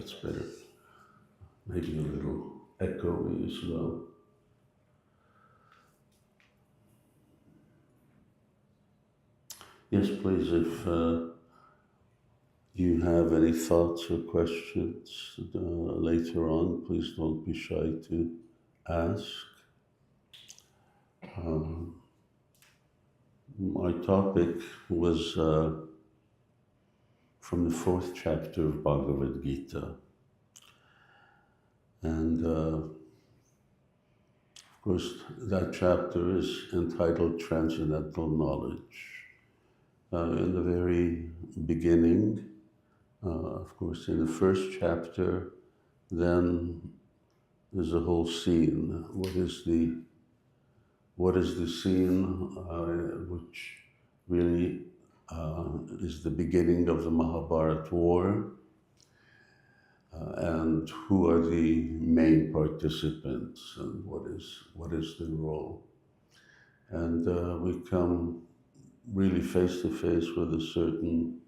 that's better. Maybe a little echoey as well. Yes, please, if you have any thoughts or questions later on, please don't be shy to ask. My topic was from the 4th chapter of Bhagavad Gītā. And of course, that chapter is entitled Transcendental Knowledge. In the very beginning, of course, in the 1st chapter, then there's a whole scene. What is the scene which really is the beginning of the Mahā-mantra war? And who are the main participants, and what is the role? And we come really face to face with a certain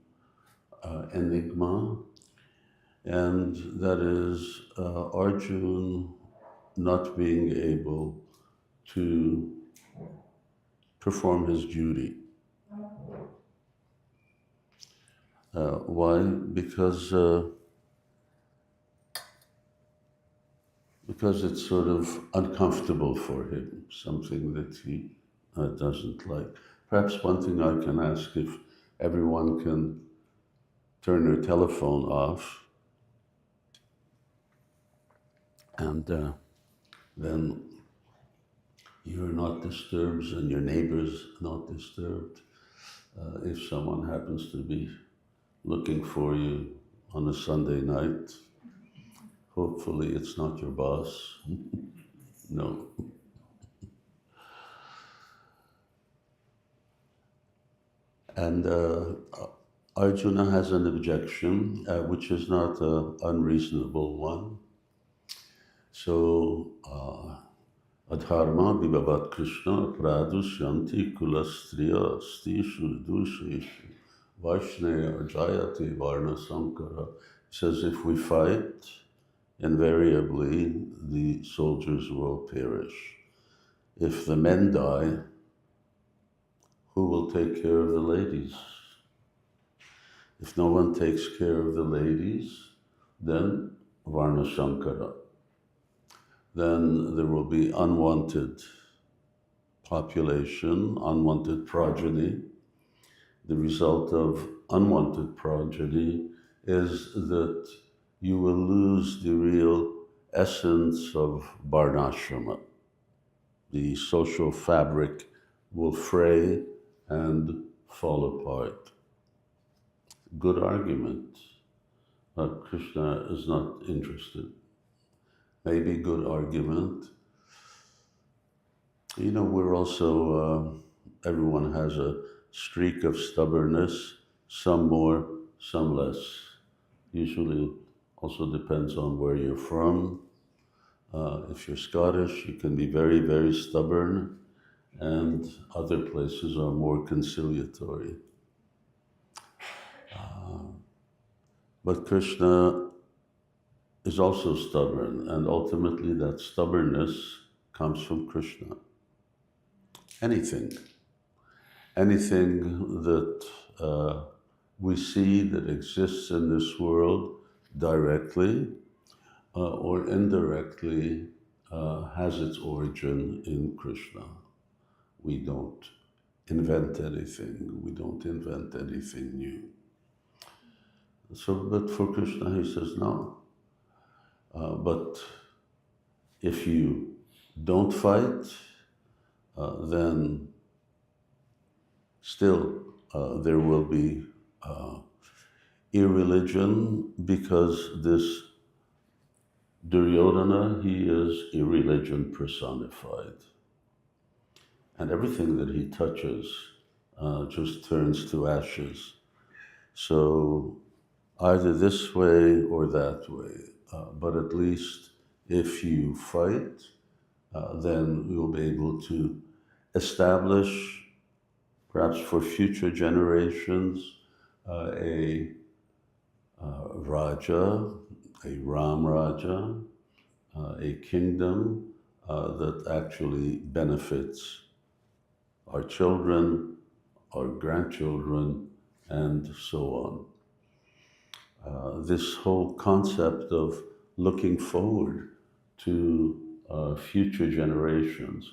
enigma, and that is Arjuna not being able to perform his duty. Why? Because it's sort of uncomfortable for him, something that he doesn't like. Perhaps one thing I can ask, if everyone can turn their telephone off, and then you're not disturbed and your neighbor's not disturbed. If someone happens to be looking for you on a Sunday night, hopefully it's not your boss. No. And Arjuna has an objection, which is not an unreasonable one. So, Dharma vibhavat Krishna pradarśika kulastriya stishu dushishu vaishneya jayati varna-sankara. He says, if we fight, invariably the soldiers will perish. If the men die, who will take care of the ladies? If no one takes care of the ladies, then varna-sankara. Then there will be unwanted population, unwanted progeny. The result of unwanted progeny is that you will lose the real essence of varnashrama. The social fabric will fray and fall apart. Good argument. Krishna is not interested. Maybe good argument. You know, we're also, everyone has a streak of stubbornness, some more, some less. Usually also depends on where you're from. If you're Scottish, you can be very, very stubborn, and other places are more conciliatory. But Krishna is also stubborn, and ultimately that stubbornness comes from Krishna. Anything that we see that exists in this world directly or indirectly has its origin in Krishna. We don't invent anything. We don't invent anything new. So, but for Krishna, he says no. But if you don't fight, then still there will be irreligion, because this Duryodhana, he is irreligion personified. And everything that he touches just turns to ashes. So either this way or that way. But at least if you fight, then you'll be able to establish, perhaps for future generations, a Raja, a Ram Raja, a kingdom that actually benefits our children, our grandchildren, and so on. This whole concept of looking forward to future generations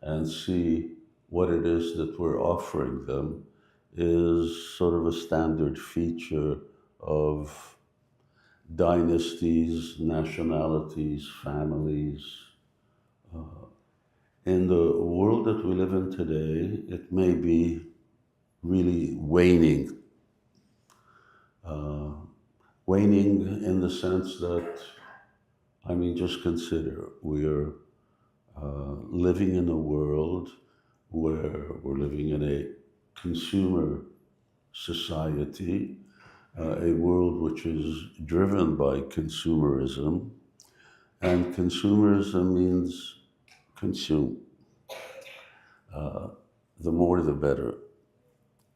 and see what it is that we're offering them is sort of a standard feature of dynasties, nationalities, families. In the world that we live in today, it may be really waning. Waning in the sense that, I mean, just consider, we're living in a world where we're living in a consumer society, a world which is driven by consumerism, and consumerism means consume. The more the better.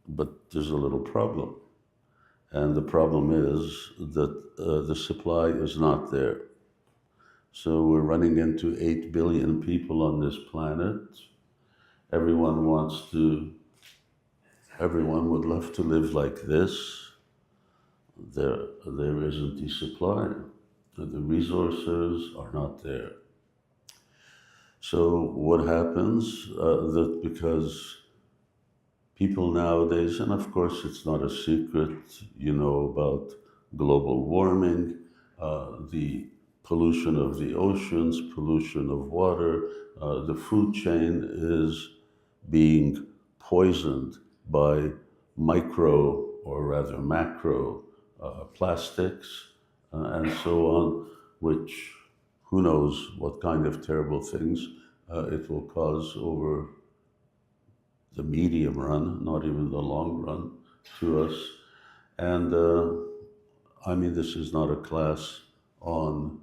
But there's a little problem. And the problem is that the supply is not there. So we're running into 8 billion people on this planet. Everyone would love to live like this. There isn't the supply. The resources are not there. So what happens, that because people nowadays, and of course it's not a secret, you know about global warming, the pollution of the oceans, pollution of water, the food chain is being poisoned by micro, or rather macro, plastics, and so on, which who knows what kind of terrible things it will cause over the medium run, not even the long run, to us. And I mean, this is not a class on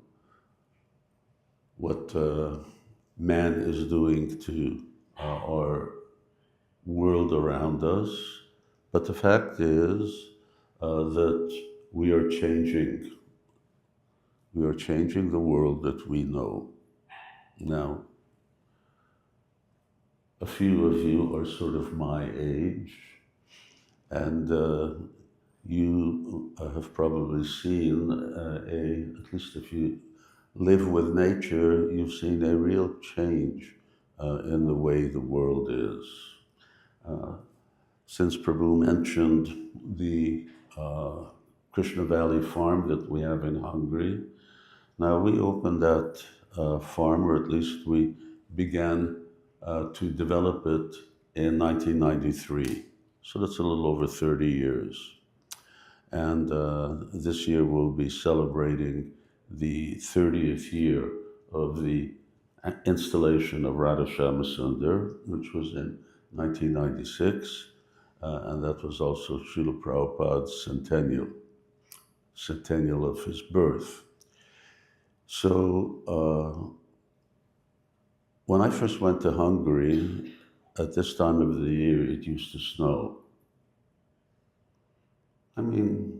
what man is doing to our world around us, but the fact is that we are changing. We are changing the world that we know. Now, a few of you are sort of my age, and you have probably seen at least if you live with nature, you've seen a real change in the way the world is. Since Prabhu mentioned the Krishna Valley farm that we have in Hungary, now we opened that farm, or at least we began to develop it in 1993. So that's a little over 30 years. And this year we'll be celebrating the 30th year of the installation of Radha Shyama Sundar, which was in 1996, and that was also Srila Prabhupada's centennial of his birth. So when I first went to Hungary, at this time of the year, it used to snow. I mean,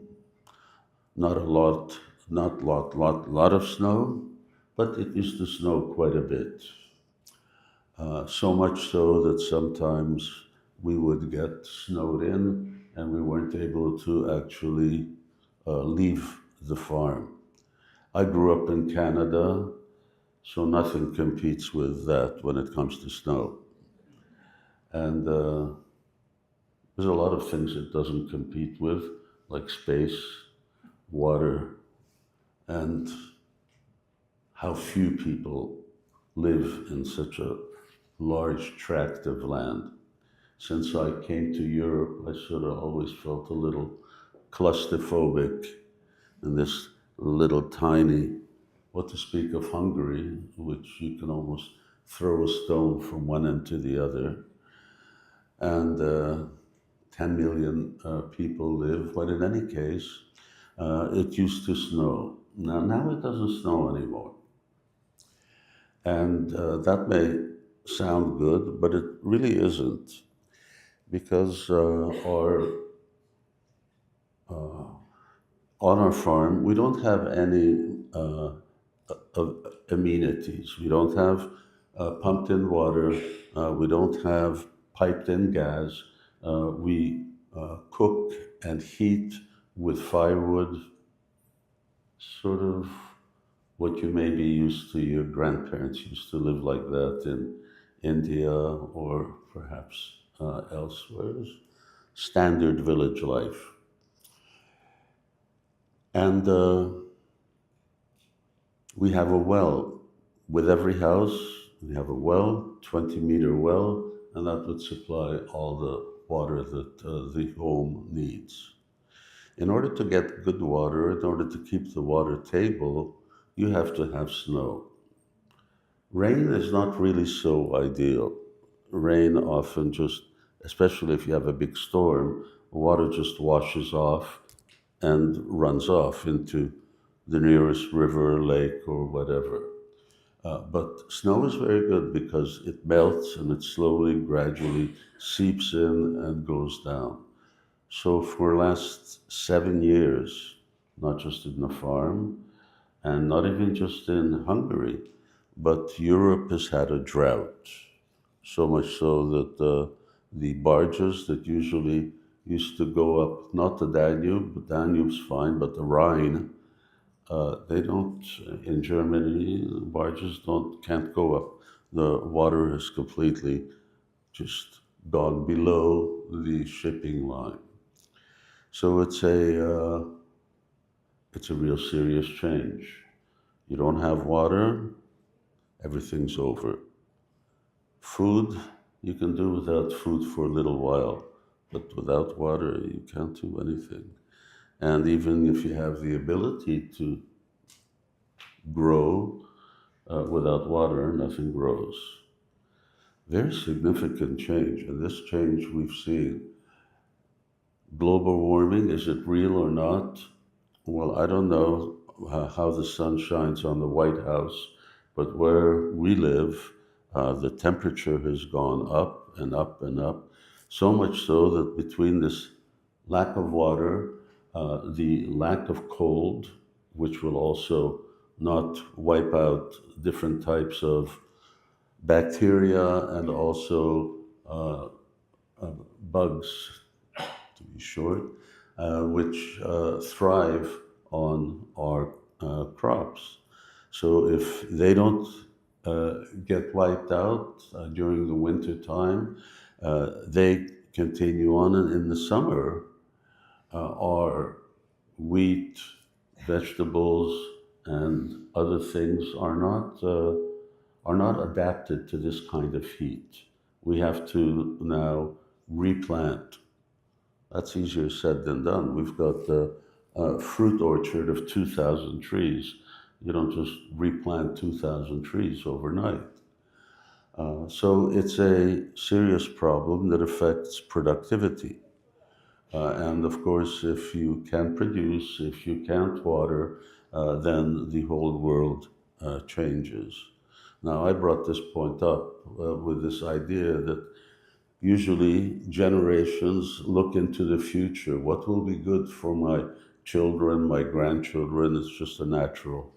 not a lot of snow, but it used to snow quite a bit. So much so that sometimes we would get snowed in and we weren't able to actually leave the farm. I grew up in Canada, so nothing competes with that when it comes to snow. And there's a lot of things it doesn't compete with, like space, water, and how few people live in such a large tract of land. Since I came to Europe, I sort of always felt a little claustrophobic in this little tiny, what to speak of Hungary, which you can almost throw a stone from one end to the other. And 10 million people live, but in any case, it used to snow. Now it doesn't snow anymore. And that may sound good, but it really isn't, because our on our farm, we don't have any amenities. We don't have pumped-in water. We don't have piped-in gas. We cook and heat with firewood, sort of what you may be used to. Your grandparents used to live like that in India or perhaps elsewhere. Standard village life. And we have a well. With every house, we have a well, 20-meter well, and that would supply all the water that the home needs. In order to get good water, in order to keep the water table, you have to have snow. Rain is not really so ideal. Rain often just, especially if you have a big storm, water just washes off and runs off into the nearest river, lake, or whatever. But snow is very good because it melts and it slowly, gradually seeps in and goes down. So for the last 7 years, not just in the farm, and not even just in Hungary, but Europe has had a drought. So much so that the barges that usually used to go up, not the Danube, Danube's fine, but the Rhine, they don't, in Germany, barges can't go up. The water has completely just gone below the shipping line. So it's a real serious change. You don't have water, everything's over. Food, you can do without food for a little while, but without water, you can't do anything. And even if you have the ability to grow without water, nothing grows. Very significant change, and this change we've seen. Global warming, is it real or not? Well, I don't know how the sun shines on the White House, but where we live, the temperature has gone up and up and up, so much so that between this lack of water, the lack of cold, which will also not wipe out different types of bacteria and also bugs, to be short, which thrive on our crops. So if they don't get wiped out during the winter time, they continue on, and in the summer, our wheat, vegetables, and other things are not adapted to this kind of heat. We have to now replant. That's easier said than done. We've got a fruit orchard of 2,000 trees. You don't just replant 2,000 trees overnight. So it's a serious problem that affects productivity. And of course, if you can't produce, if you can't water, then the whole world changes. Now, I brought this point up with this idea that usually generations look into the future. What will be good for my children, my grandchildren? It's just a natural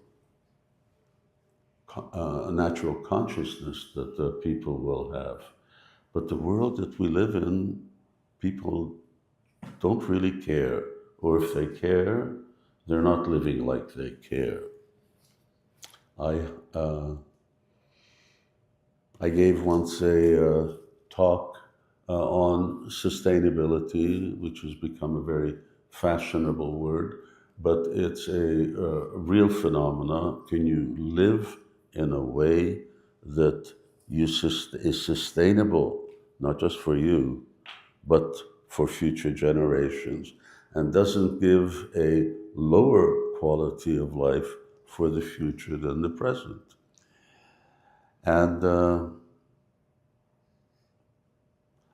consciousness that the people will have. But the world that we live in, people don't really care. Or if they care, they're not living like they care. I gave once a talk on sustainability, which has become a very fashionable word, but it's a real phenomena. Can you live in a way that is sustainable, not just for you, but for future generations, and doesn't give a lower quality of life for the future than the present? And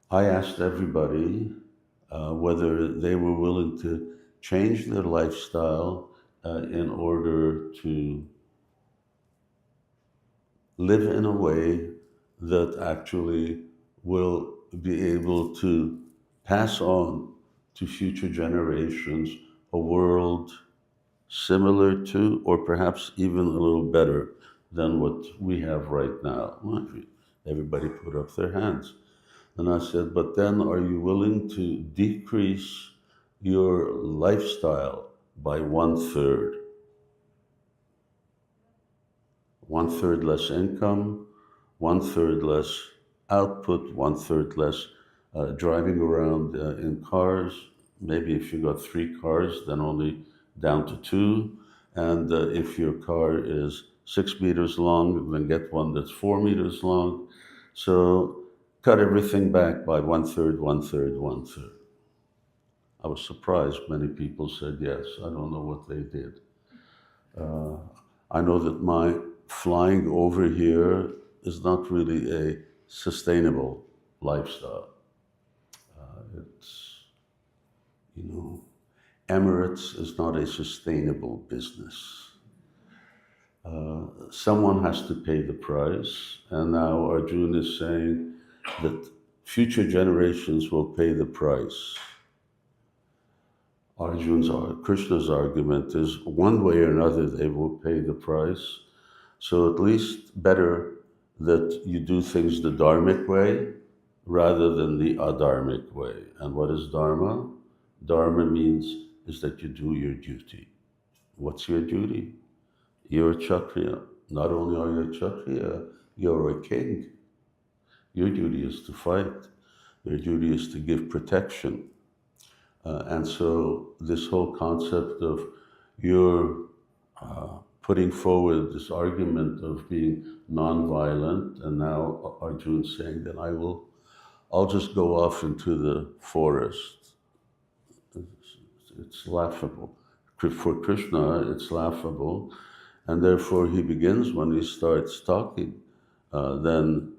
I asked everybody whether they were willing to change their lifestyle in order to live in a way that actually will be able to pass on to future generations a world similar to, or perhaps even a little better than what we have right now? Well, everybody put up their hands. And I said, but then are you willing to decrease your lifestyle by 1/3? 1/3 less income, 1/3 less output, 1/3 less driving around in cars. Maybe if you got 3 cars, then only down to 2. And if your car is 6 meters long, then get one that's 4 meters long. So cut everything back by 1/3, 1/3, 1/3. I was surprised many people said yes. I don't know what they did. I know that my flying over here is not really a sustainable lifestyle. It's, you know, Emirates is not a sustainable business. Someone has to pay the price, and now Arjuna is saying that future generations will pay the price. Krishna's argument is one way or another they will pay the price. So at least better that you do things the dharmic way rather than the adharmic way. And what is dharma? Dharma means is that you do your duty. What's your duty? You're a Kshatriya. Not only are you a Kshatriya, you're a king. Your duty is to fight. Your duty is to give protection. And so this whole concept of you're putting forward this argument of being non-violent, and now Arjuna's saying that I'll just go off into the forest. It's laughable. For Krishna, it's laughable, and therefore he begins when he starts talking. Then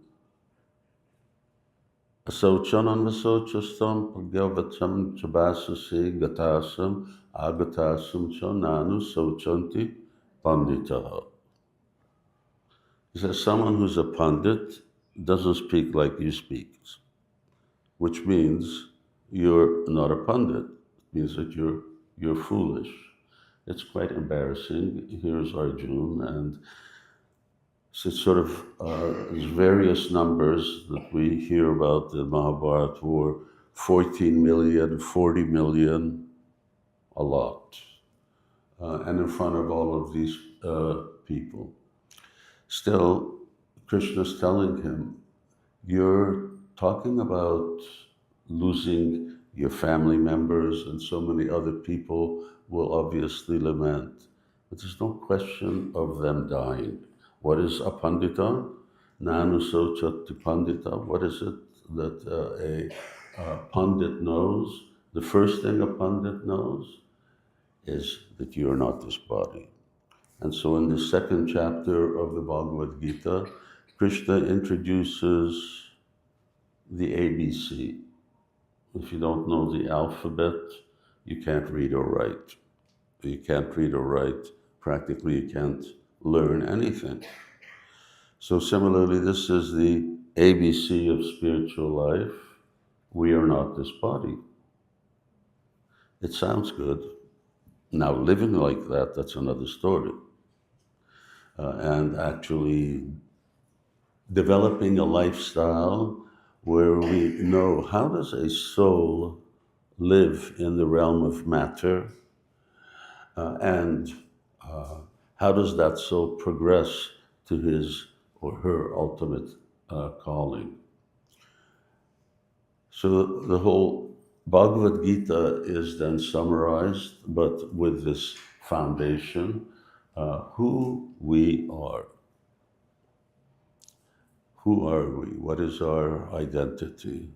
Asauchanam asauchastam Bhagavatam chabasasi gatasam agatasam chananu sauchanti panditaha. He says someone who's a pandit doesn't speak like you speak, which means you're not a pandit. It means that you're foolish. It's quite embarrassing. Here's Arjuna, and it's sort of there's various numbers that we hear about the Mahā-mantra war, 14 million, 40 million, a lot. And in front of all of these people. Still, Krishna's telling him, you're talking about losing your family members, and so many other people will obviously lament. But there's no question of them dying. What is a pandita? Nanu sochati pandita. What is it that a pandit knows? The first thing a pandit knows is that you are not this body. And so in the second chapter of the Bhagavad Gītā, Krishna introduces the ABC. If you don't know the alphabet, you can't read or write. If you can't read or write, practically you can't learn anything. So similarly, this is the ABC of spiritual life. We are not this body. It sounds good. Now, living like that, that's another story. And actually developing a lifestyle where we know how does a soul live in the realm of matter, and how does that soul progress to his or her ultimate calling. So the whole Bhagavad Gītā is then summarized, but with this foundation, who we are. Who are we? What is our identity?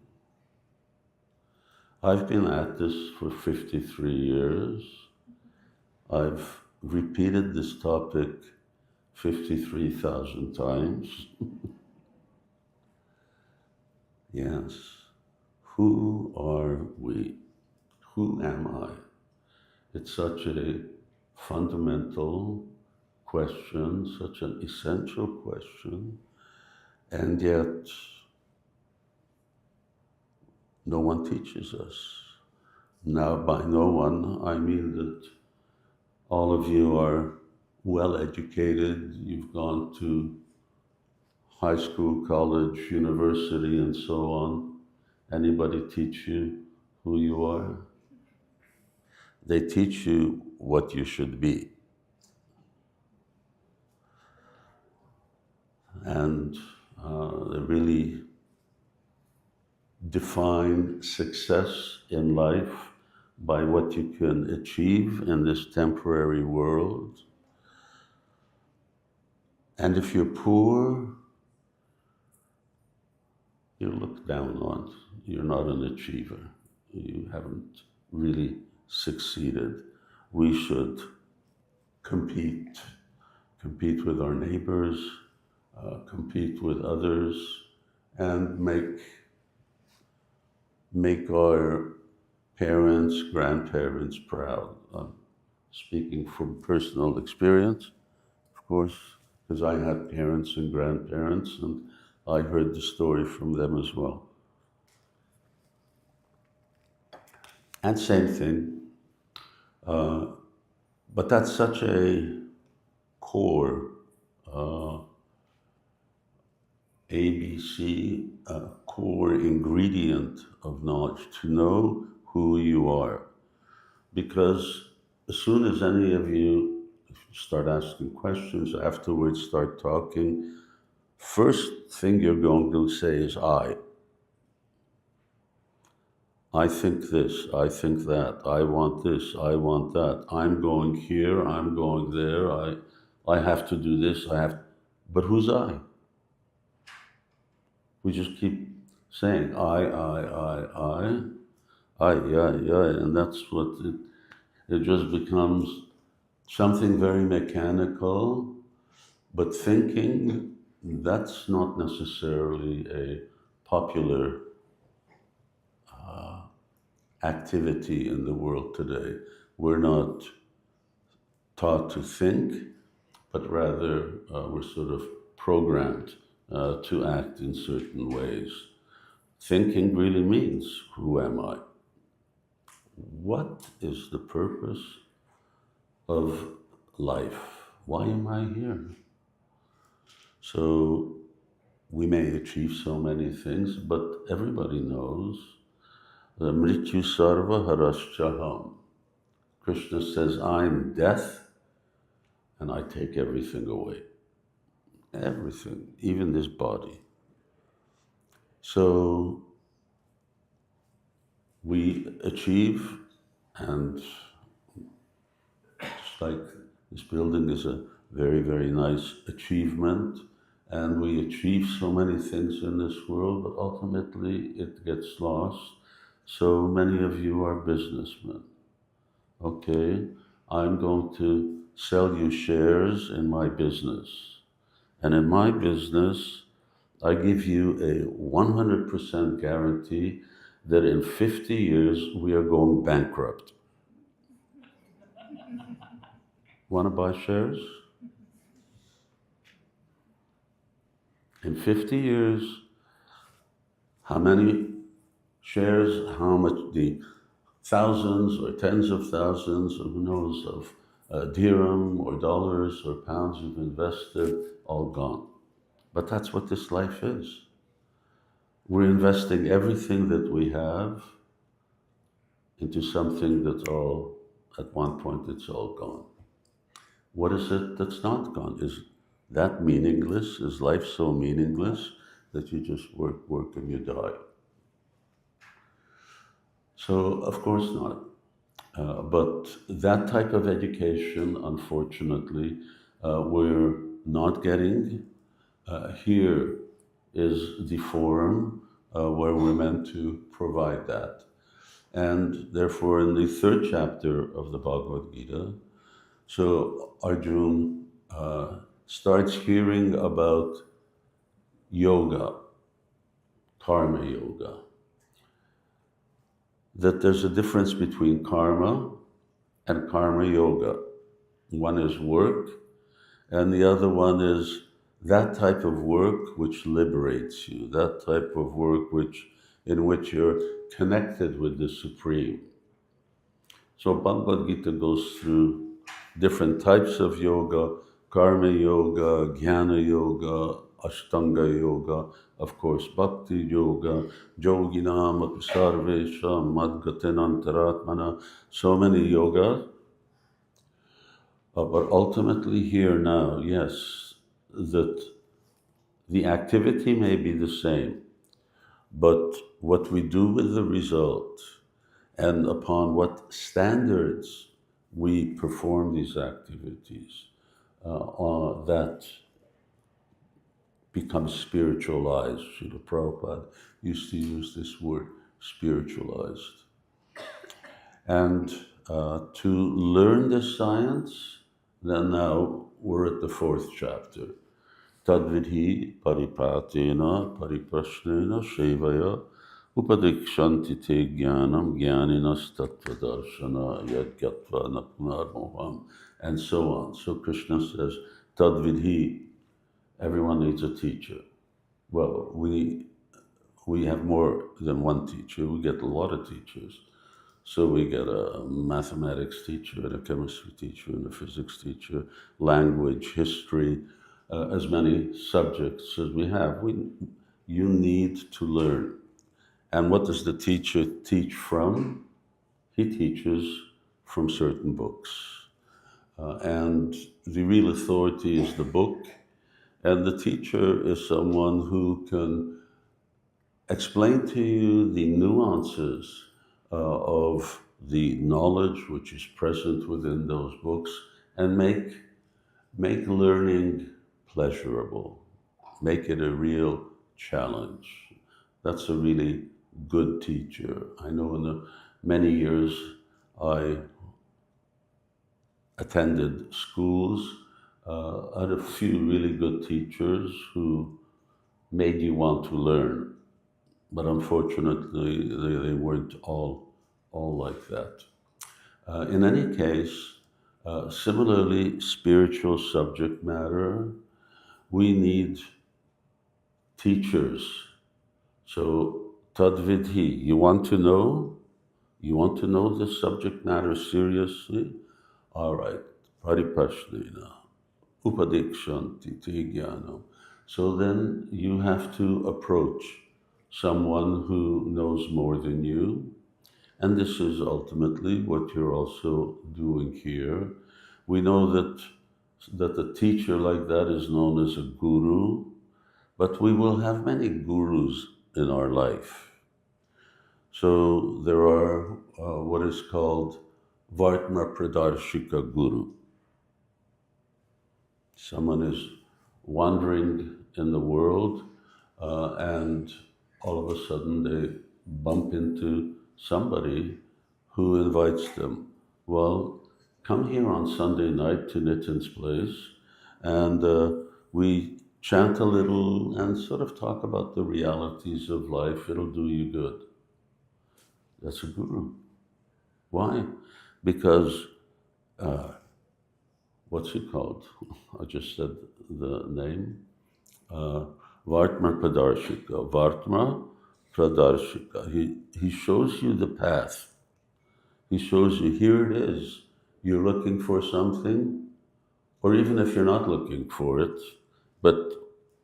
I've been at this for 53 years. I've repeated this topic 53,000 times. Yes. Who are we? Who am I? It's such a fundamental question, such an essential question, and yet no one teaches us. Now, by no one, I mean that All of you are well educated. You've gone to high school, college, university, and so on. Anybody teach you who you are? They teach you what you should be. And they really define success in life by what you can achieve in this temporary world. And if you're poor, you're looked down on. You're not an achiever. You haven't really succeeded. We should compete with our neighbors, compete with others, and make our parents, grandparents proud. Speaking from personal experience, of course, because I had parents and grandparents, and I heard the story from them as well. And same thing, but that's such a core ABC, core ingredient of knowledge, to know who you are. Because as soon as any of you start asking questions, afterwards start talking, first thing you're going to say is I. I think this, I think that, I want this, I want that, I'm going here, I'm going there, I have to do this, but who's I? We just keep saying I, and that's what it just becomes something very mechanical, but thinking, that's not necessarily a popular activity in the world today. We're not taught to think, but rather we're sort of programmed to act in certain ways. Thinking really means, who am I? What is the purpose of life? Why am I here? So we may achieve so many things, but everybody knows Mrityu sarva haraschaham. Krishna says, I'm death, and I take everything away. Everything, even this body. So we achieve, and just like this building is a very, very nice achievement, and we achieve so many things in this world, but ultimately it gets lost. So many of you are businessmen. Okay, I'm going to sell you shares in my business. And in my business, I give you a 100% guarantee that in 50 years, we are going bankrupt. Want to buy shares? In 50 years, how many shares, how much, the thousands or tens of thousands, or who knows, of dirham or dollars or pounds you've invested, all gone. But that's what this life is. We're investing everything that we have into something that's all, at one point, it's all gone. What is it that's not gone? Is that meaningless? Is life so meaningless that you just work, and you die? So, of course not. But that type of education, unfortunately, we're not getting. Here is the forum where we're meant to provide that. And therefore, in the third chapter of the Bhagavad Gītā, so Arjuna starts hearing about yoga, karma yoga, that there's a difference between karma and karma yoga. One is work, and the other one is that type of work which liberates you, that type of work in which you're connected with the Supreme. So Bhagavad Gītā goes through different types of yoga, karma yoga, jnana yoga, ashtanga yoga, of course, bhakti yoga, yoginam api sarvesham madgatenantaratmana, so many yogas. But ultimately here now, yes, that the activity may be the same, but what we do with the result and upon what standards we perform these activities, that becomes spiritualized. Srila Prabhupada used to use this word, spiritualized. And to learn this science, then now we're at the fourth chapter. Tadvidhi paripatena pariprashnena shevaya upadikshanti te jnanam jnaninas tattvadarshana yadgyatva napunarmoham, and so on. So Krishna says, Tadvidhi, everyone needs a teacher. Well, we have more than one teacher. We get a lot of teachers. So we get a mathematics teacher, and a chemistry teacher, and a physics teacher, language, history, as many subjects as we have. You need to learn. And what does the teacher teach from? He teaches from certain books. And the real authority is the book, and the teacher is someone who can explain to you the nuances of the knowledge which is present within those books, and make learning pleasurable, make it a real challenge. That's a really good teacher. I know in the many years I attended schools, I had a few really good teachers who made you want to learn. But unfortunately, they weren't all like that. In any case, similarly, spiritual subject matter, we need teachers. So, tadvidhi, you want to know this subject matter seriously? All right, paripashnena, upadikshanti te jnanam. So then you have to approach someone who knows more than you. And this is ultimately what you're also doing here. We know that a teacher like that is known as a guru, but we will have many gurus in our life. So there are what is called Vartma-pradarśika-guru. Someone is wandering in the world, and all of a sudden they bump into somebody who invites them. Well, come here on Sunday night to Nitin's place, and we chant a little and sort of talk about the realities of life. It'll do you good. That's a guru. Why? Because, what's he called? I just said the name. Vartma-pradarśika. Vartma-pradarśika. He shows you the path. He shows you, here it is. You're looking for something, or even if you're not looking for it, but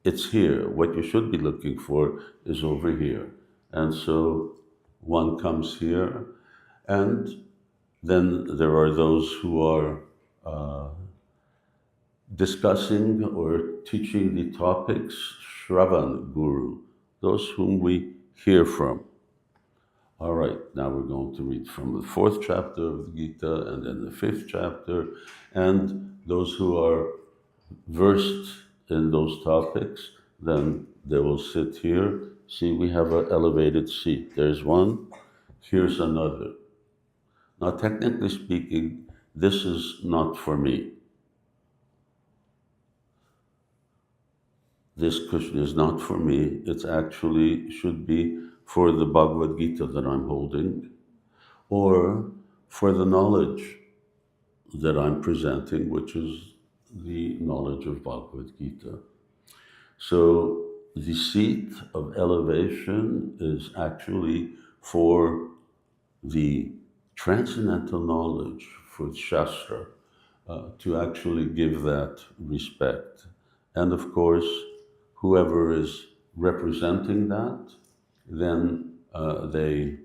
it's here. What you should be looking for is over here. And so one comes here, and then there are those who are discussing or teaching the topics, Śravaṇa-guru, those whom we hear from. All right, now we're going to read from the fourth chapter of the Gītā and then the fifth chapter, and those who are versed in those topics, then they will sit here. See, we have an elevated seat. There's one, here's another. Now, technically speaking, this is not for me. This cushion is not for me. It actually should be for the Bhagavad Gītā that I'm holding, or for the knowledge that I'm presenting, which is the knowledge of Bhagavad Gītā. So the seat of elevation is actually for the transcendental knowledge, for Shastra, to actually give that respect. And of course, whoever is representing that, then they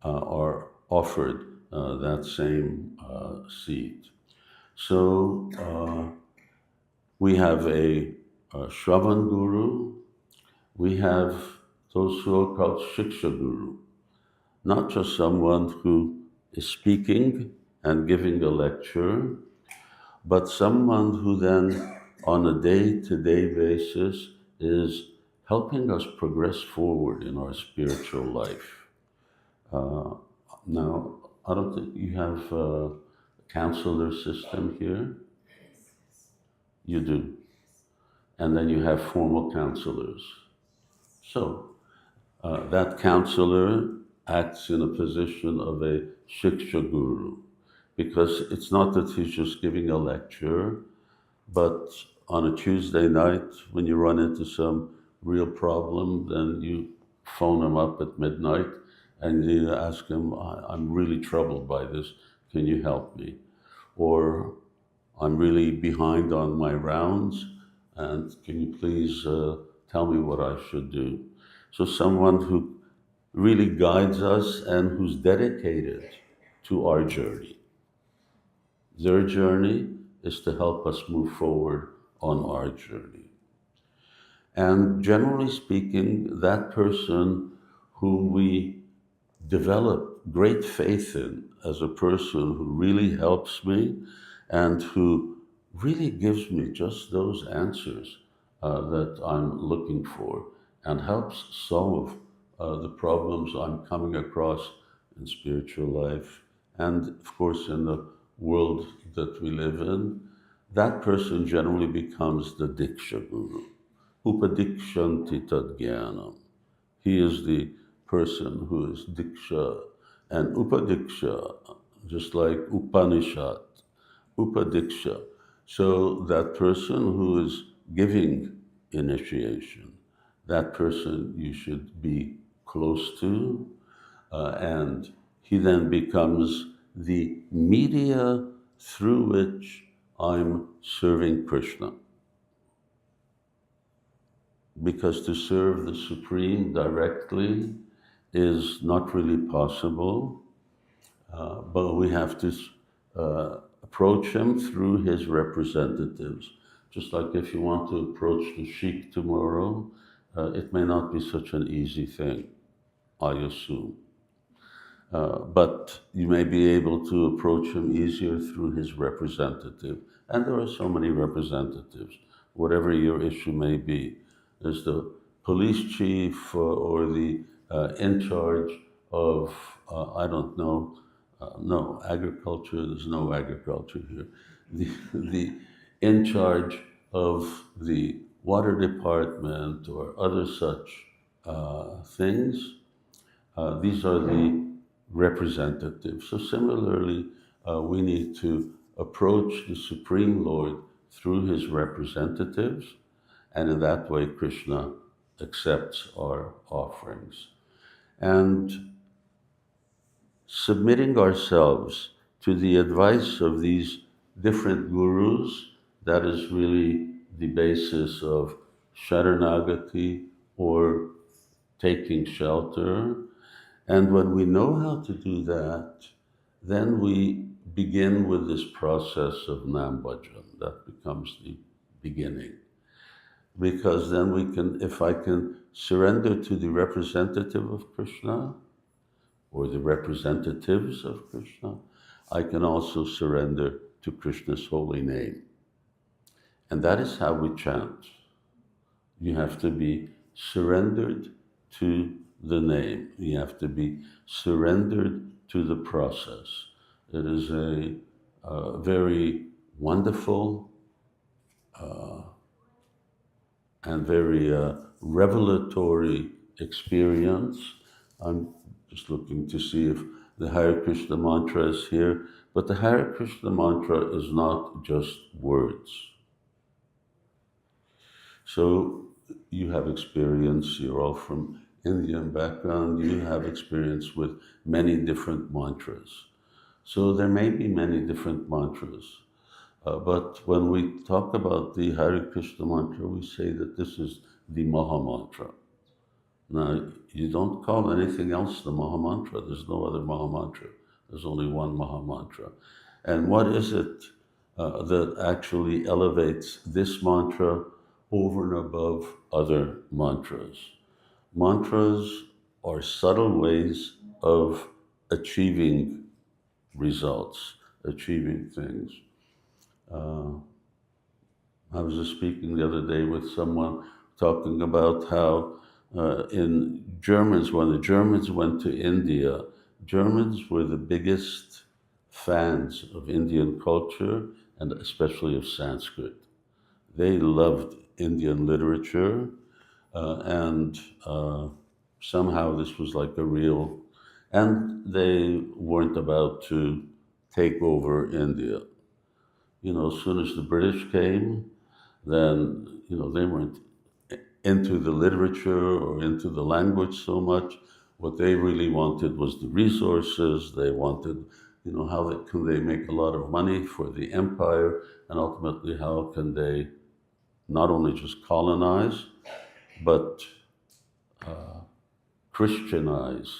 are offered that same seat. So we have a Śravaṇa-guru, we have those who are called Śikṣā-guru, not just someone who is speaking and giving a lecture, but someone who then on a day-to-day basis is helping us progress forward in our spiritual life. Now, I don't think you have a counselor system here. You do. And then you have formal counselors. So that counselor acts in a position of a Śikṣā-guru, because it's not that he's just giving a lecture, but on a Tuesday night, when you run into some real problem, then you phone him up at midnight and you ask him, I'm really troubled by this, can you help me? Or I'm really behind on my rounds, and can you please tell me what I should do? So someone who really guides us and who's dedicated to our journey. Their journey is to help us move forward on our journey. And generally speaking, that person whom we develop great faith in as a person who really helps me and who really gives me just those answers that I'm looking for and helps solve the problems I'm coming across in spiritual life and, of course, in the world that we live in, that person generally becomes the Dīkṣā-guru. Upadikshanti tad jnanam. He is the person who is Diksha, and Upadiksha, just like Upanishad, Upadiksha. So that person who is giving initiation, that person you should be close to, and he then becomes the media through which I'm serving Krishna. Because to serve the Supreme directly is not really possible, but we have to approach him through his representatives. Just like if you want to approach the Sheikh tomorrow, it may not be such an easy thing, I assume. But you may be able to approach him easier through his representative. And there are so many representatives, whatever your issue may be. There's the police chief or the in charge of, I don't know, no, agriculture, there's no agriculture here. The in charge of the water department or other such things, these are the representatives. So similarly, we need to approach the Supreme Lord through his representatives, and in that way Krishna accepts our offerings. And submitting ourselves to the advice of these different gurus, that is really the basis of Śaraṇāgati, or taking shelter. And when we know how to do that, then we begin with this process of Nāma-bhajana. That becomes the beginning. Because then we can, if I can surrender to the representative of Krishna, or the representatives of Krishna, I can also surrender to Krishna's holy name. And that is how we chant. You have to be surrendered to the name. You have to be surrendered to the process. It is a very wonderful and very revelatory experience. I'm just looking to see if the Hare Krishna mantra is here, but the Hare Krishna mantra is not just words. So you have experience, you're all from Indian background, you have experience with many different mantras. So there may be many different mantras, but when we talk about the Hare Krishna mantra, we say that this is the Mahā-mantra. Now, you don't call anything else the Mahā-mantra. There's no other Mahā-mantra. There's only one Mahā-mantra. And what is it that actually elevates this mantra over and above other mantras? Mantras are subtle ways of achieving results, achieving things. I was just speaking the other day with someone talking about how in Germans, when the Germans went to India, Germans were the biggest fans of Indian culture and especially of Sanskrit. They loved Indian literature and somehow this was like a real, and they weren't about to take over India. You know, as soon as the British came, then, you know, they weren't into the literature or into the language so much. What they really wanted was the resources. They wanted, you know, how can they make a lot of money for the empire, and ultimately how can they not only just colonize, but Christianize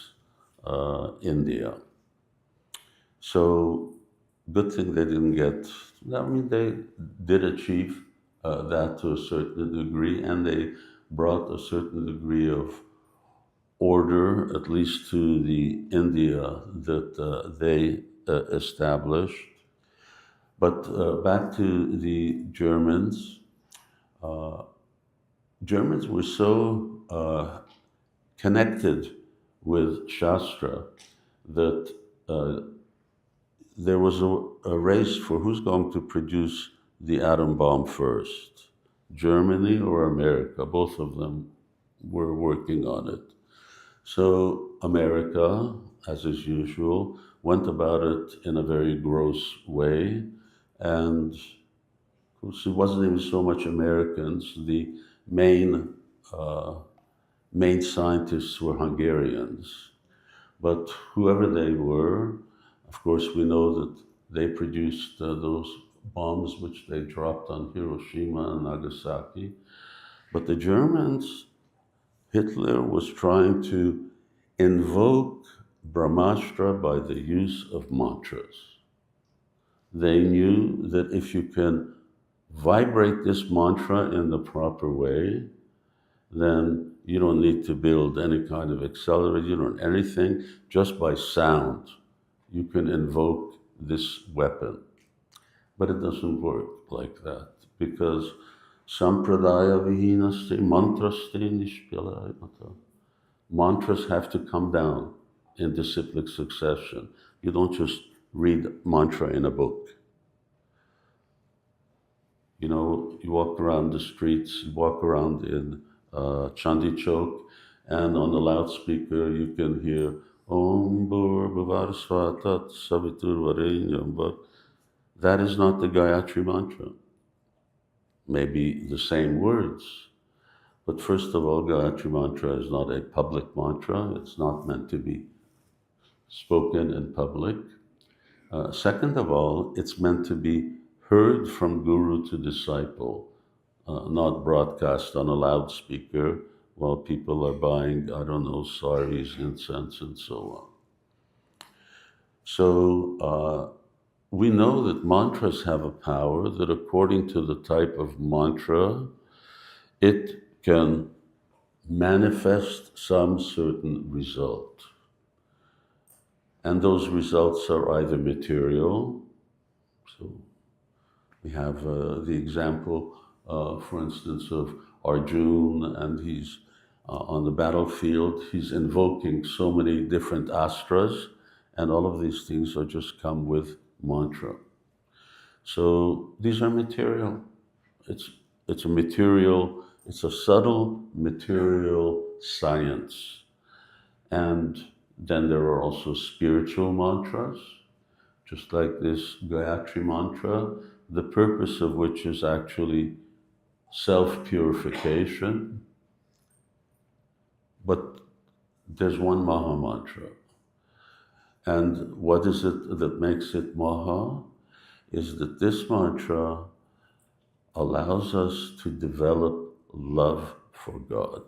India. So good thing they didn't get, I mean, they did achieve that to a certain degree, and they brought a certain degree of order, at least to the India that they established. But back to the Germans. Germans were so connected with Shastra that there was a race for who's going to produce the atom bomb first, Germany or America. Both of them were working on it. So America, as is usual, went about it in a very gross way, and of course it wasn't even so much Americans. The main scientists were Hungarians, but whoever they were, of course, we know that they produced those bombs which they dropped on Hiroshima and Nagasaki. But the Germans, Hitler was trying to invoke Brahmāstra by the use of mantras. They knew that if you can vibrate this mantra in the proper way, then you don't need to build any kind of accelerator, you don't anything, just by sound. You can invoke this weapon. But it doesn't work like that, because sampradaya vihinasti mantrasti nishpilayata. Mantras have to come down in disciplic succession. You don't just read mantra in a book. You know, you walk around the streets, you walk around in Chandi Chowk, and on the loudspeaker you can hear Om Bhur Bhuvar Svatat Savitur Varenyam, but that is not the Gayatri mantra. Maybe the same words, but first of all, Gayatri mantra is not a public mantra. It's not meant to be spoken in public. Second of all, it's meant to be heard from guru to disciple, not broadcast on a loudspeaker while people are buying, I don't know, saris, incense, and so on. So we know that mantras have a power that according to the type of mantra, it can manifest some certain result. And those results are either material. So we have the example, for instance, of Arjuna, and he's on the battlefield, he's invoking so many different astras, and all of these things are just come with mantra. So these are material. It's a material, it's a subtle material science. And then there are also spiritual mantras, just like this Gayatri mantra, the purpose of which is actually self-purification. But there's one Mahā-mantra. And what is it that makes it Maha? Is that this mantra allows us to develop love for God.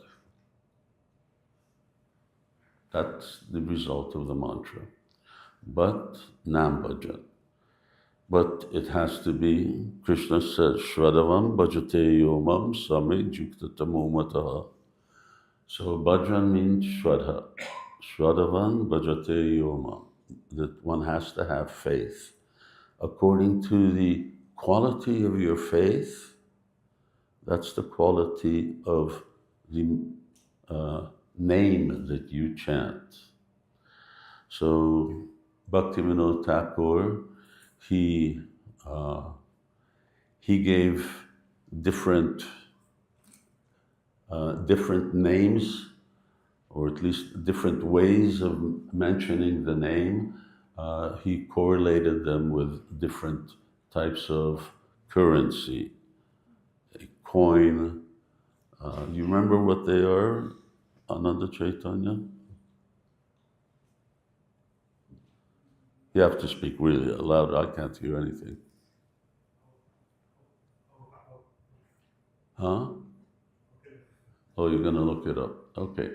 That's the result of the mantra. But Nāma-bhajana. But it has to be, Krishna says, Shraddhavam bhajate yomam same juktatamo mataha. So bhajan means Shraddha. Shraddhavan bhajate yomam. That one has to have faith. According to the quality of your faith, that's the quality of the name that you chant. So Bhaktivinoda Thakur, he gave different names, or at least different ways of mentioning the name. He correlated them with different types of currency. A coin, you remember what they are, Ananda Chaitanya? You have to speak really loud, I can't hear anything. Huh? Oh, you're gonna look it up, okay.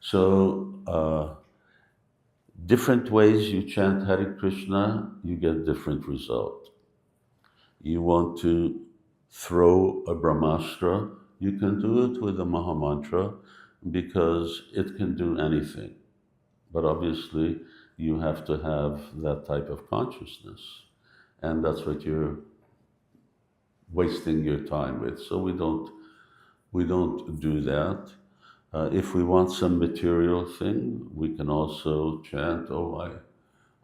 So, different ways you chant Hare Krishna, you get different result. You want to throw a Brahmāstra, you can do it with the Mahā-mantra because it can do anything. But obviously, you have to have that type of consciousness. And that's what you're wasting your time with. So we don't do that. If we want some material thing, we can also chant, oh,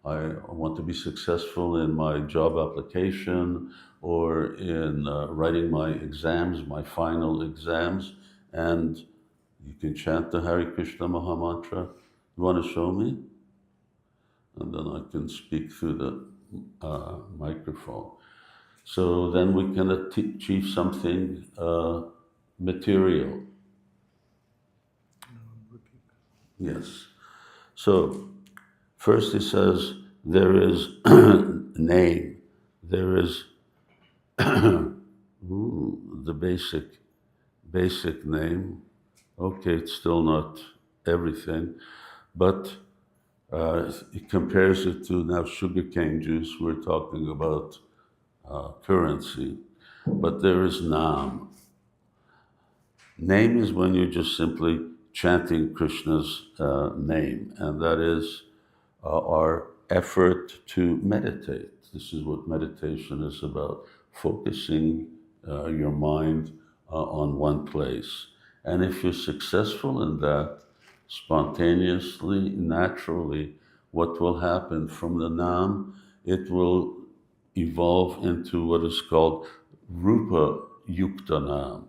I want to be successful in my job application or in writing my exams, my final exams, and you can chant the Hare Krishna Mahā-mantra. You want to show me? And then I can speak through the microphone. So then we can achieve something material. Yes. So first he says there is name, there is the basic name. Okay, it's still not everything, but he compares it to now sugarcane juice. We're talking about currency, but there is Nam. Name is when you're just simply chanting Krishna's name, and that is our effort to meditate. This is what meditation is about, focusing your mind on one place. And if you're successful in that, spontaneously, naturally, what will happen from the Nam, it will evolve into what is called Rūpa Yukta Nam,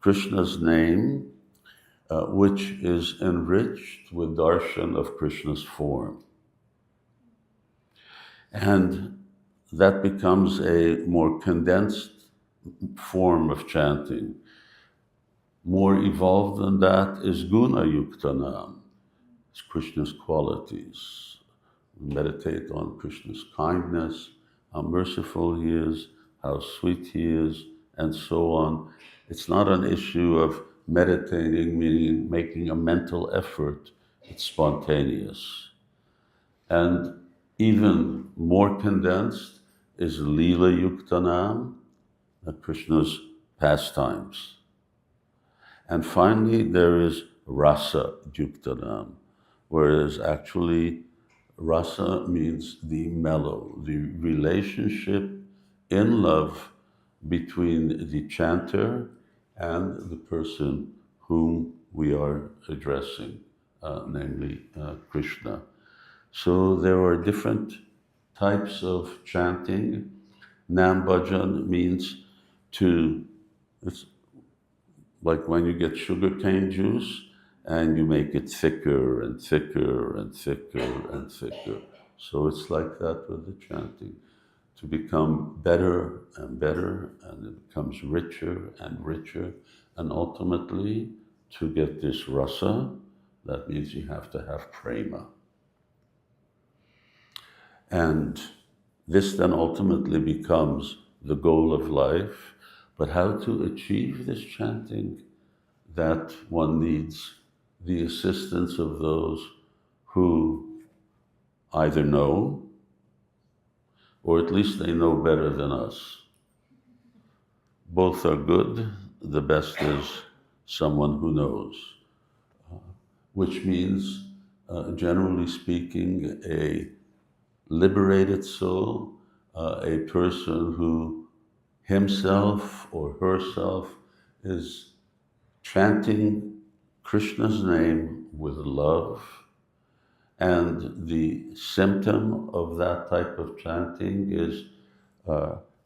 Krishna's name, which is enriched with darshan of Krishna's form. And that becomes a more condensed form of chanting. More evolved than that is Guṇa Yukta Nam. It's Krishna's qualities. We meditate on Krishna's kindness, how merciful he is, how sweet he is, and so on. It's not an issue of meditating, meaning making a mental effort. It's spontaneous. And even more condensed is Līlā Yukta Nam, Krishna's pastimes. And finally, there is Rasa Yukta Nam, whereas actually Rasa means the mellow, the relationship in love between the chanter and the person whom we are addressing, namely Krishna. So there are different types of chanting. Nāma-bhajana means it's like when you get sugarcane juice and you make it thicker and thicker and thicker and thicker. So it's like that with the chanting, to become better and better, and it becomes richer and richer, and ultimately to get this rasa, that means you have to have prema. And this then ultimately becomes the goal of life. But how to achieve this chanting? That one needs the assistance of those who either know, or at least they know better than us. Both are good. The best is someone who knows, which means, generally speaking, a liberated soul, a person who himself or herself is chanting Krishna's name with love. And the symptom of that type of chanting is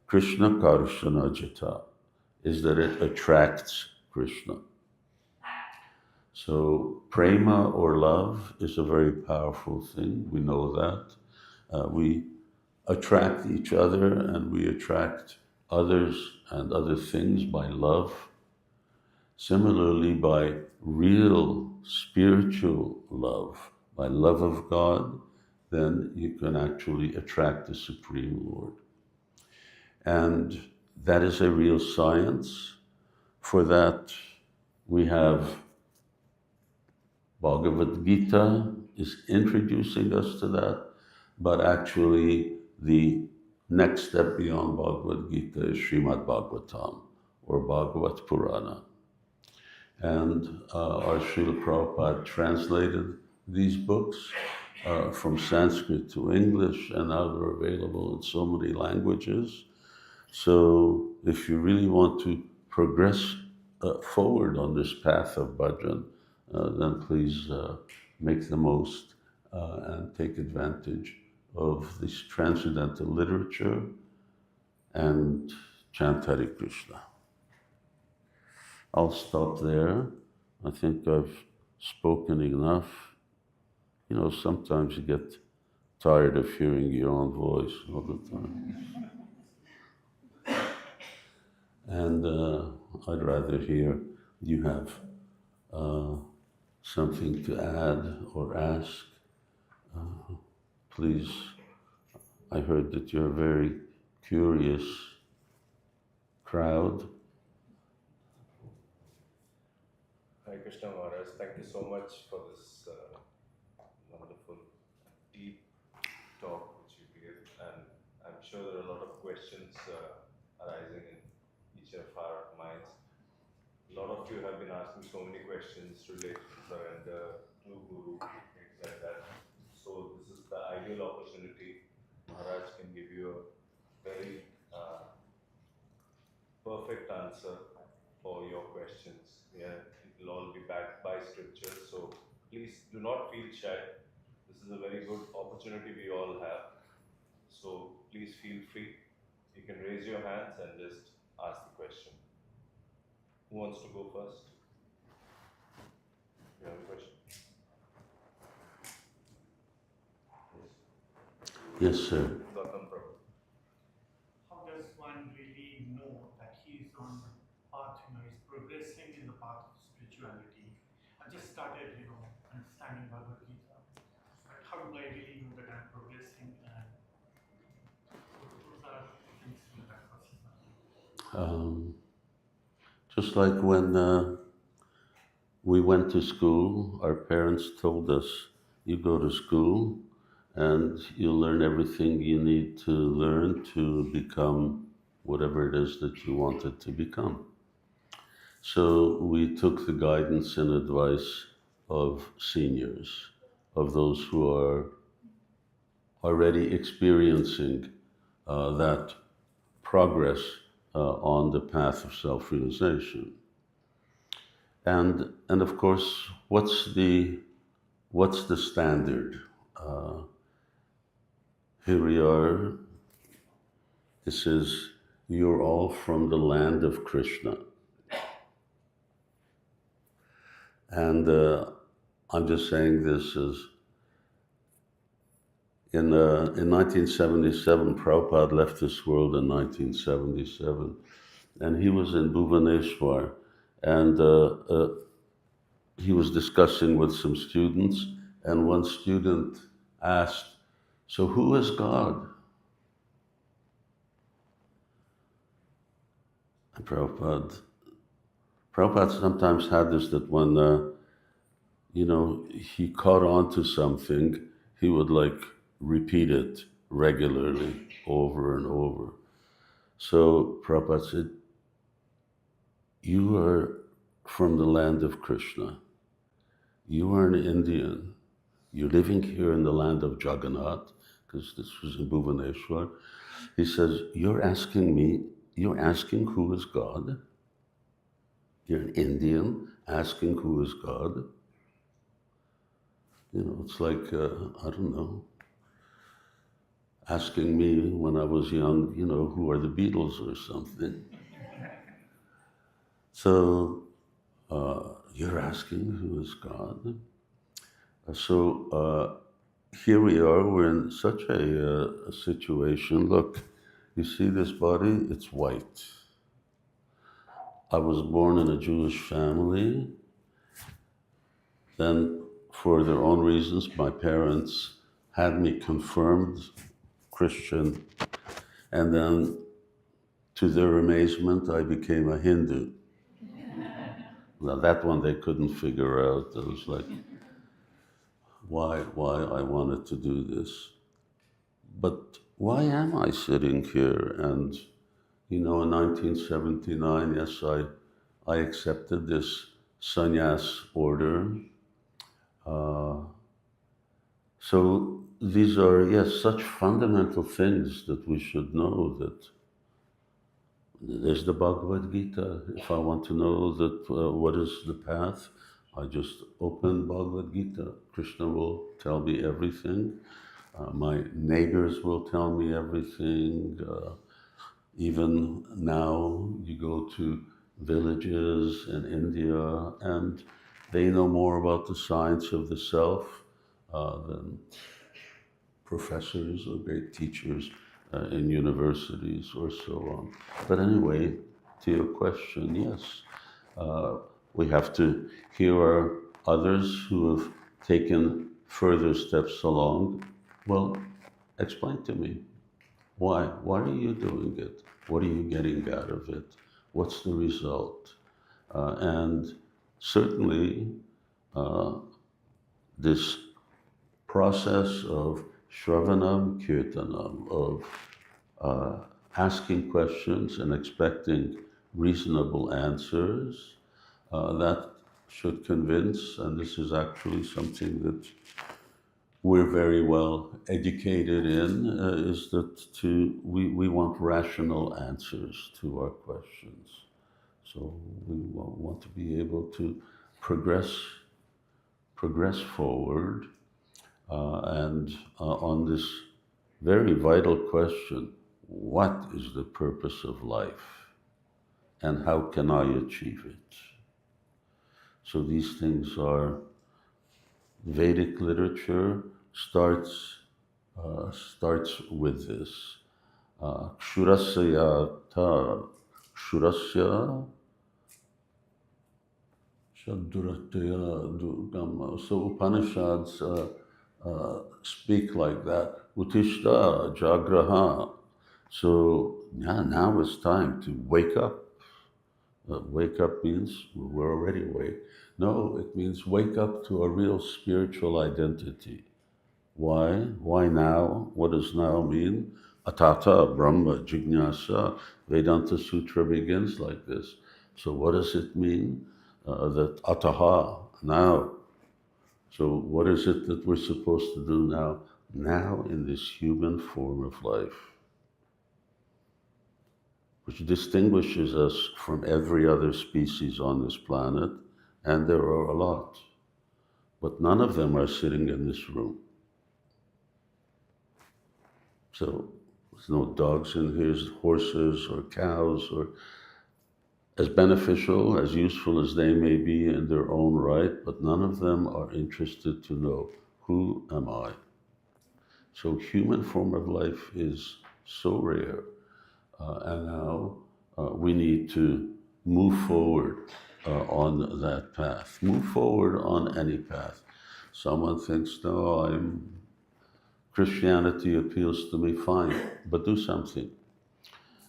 Krishna Karshana Jita, is that it attracts Krishna. So prema or love is a very powerful thing. We know that. We attract each other and we attract others and other things by love. Similarly, by real spiritual love, by love of God, then you can actually attract the Supreme Lord. And that is a real science. For that, we have Bhagavad Gītā is introducing us to that, but actually the next step beyond Bhagavad Gītā is Śrīmad Bhagavatam, or Bhagavad Purana. And our Srila Prabhupada translated these books from Sanskrit to English, and now they're available in so many languages. So if you really want to progress forward on this path of bhajan, then please make the most and take advantage of this transcendental literature and chant Hare Krishna. I'll stop there. I think I've spoken enough. You know, sometimes you get tired of hearing your own voice all the time. And I'd rather hear you have something to add or ask. Please, I heard that you're a very curious crowd. Hare Krishna Maharaj, thank you so much for this wonderful, deep talk which you gave, and I'm sure there are a lot of questions arising in each of our minds. A lot of you have been asking so many questions related to surrender, to Guru, things like that. So this is the ideal opportunity. Maharaj can give you a very perfect answer for your questions. Yeah, it will all be backed by scripture. So please do not feel shy. This is a very good opportunity we all have. So please feel free. You can raise your hands and just ask the question. Who wants to go first? You have a question? Yes, sir. Gautam Prabhu. How does one really know that he is on the path, he's progressing in the path of spirituality? I've just started, understanding Bhagavad Gita. But how do I really know that I'm progressing? And those are things that process. Just like when we went to school, our parents told us, you go to school and you'll learn everything you need to learn to become whatever it is that you wanted to become. So we took the guidance and advice of seniors, of those who are already experiencing that progress on the path of self-realization. And of course, what's the standard? Here we are. This is, you're all from the land of Krishna. And I'm just saying this as, in 1977, Prabhupada left this world in 1977, and he was in Bhubaneswar, and he was discussing with some students, and one student asked, So who is God? And Prabhupada sometimes had this, that when, he caught on to something, he would repeat it regularly over and over. So Prabhupada said, you are from the land of Krishna. You are an Indian. You're living here in the land of Jagannath, because this was in Bhuvaneshwar. He says, you're asking who is God? You're an Indian asking who is God? It's like, I don't know, asking me when I was young, who are the Beatles or something. So, you're asking who is God? So here we are, we're in such a situation. Look, you see this body? It's white. I was born in a Jewish family. Then, for their own reasons, my parents had me confirmed Christian, and then, to their amazement, I became a Hindu. Now that one they couldn't figure out. It was like, why I wanted to do this. But why am I sitting here? And, in 1979, yes, I accepted this sannyas order. So these are, yes, such fundamental things that we should know, that there's the Bhagavad Gītā. If I want to know that what is the path, I just open Bhagavad Gītā. Krishna will tell me everything. My neighbors will tell me everything. Even now, you go to villages in India, and they know more about the science of the self than professors or great teachers in universities or so on. But anyway, to your question, yes, we have to hear others who have taken further steps along. Well, explain to me, why? Why are you doing it? What are you getting out of it? What's the result? And certainly, this process of Shravanam Kirtanam, of asking questions and expecting reasonable answers, that should convince, and this is actually something that we're very well educated in, is that we want rational answers to our questions. So we want to be able to progress forward, and on this very vital question, what is the purpose of life and how can I achieve it? So these things are, Vedic literature starts with this. Kshurasya Shaduratya Dugama. So Upanishads speak like that. Utishta Jagraha. So now it's time to wake up. Wake up means we're already awake. No, it means wake up to a real spiritual identity. Why? Why now? What does now mean? Atata Brahma Jignasa. Vedanta Sutra begins like this. So what does it mean? That ataha, now. So what is it that we're supposed to do now? Now in this human form of life, which distinguishes us from every other species on this planet, and there are a lot, but none of them are sitting in this room. So there's no dogs in here, horses or cows, or as beneficial, as useful as they may be in their own right, but none of them are interested to know, who am I? So human form of life is so rare. And now we need to move forward on that path. Move forward on any path. Someone thinks, no, Christianity appeals to me, fine, but do something.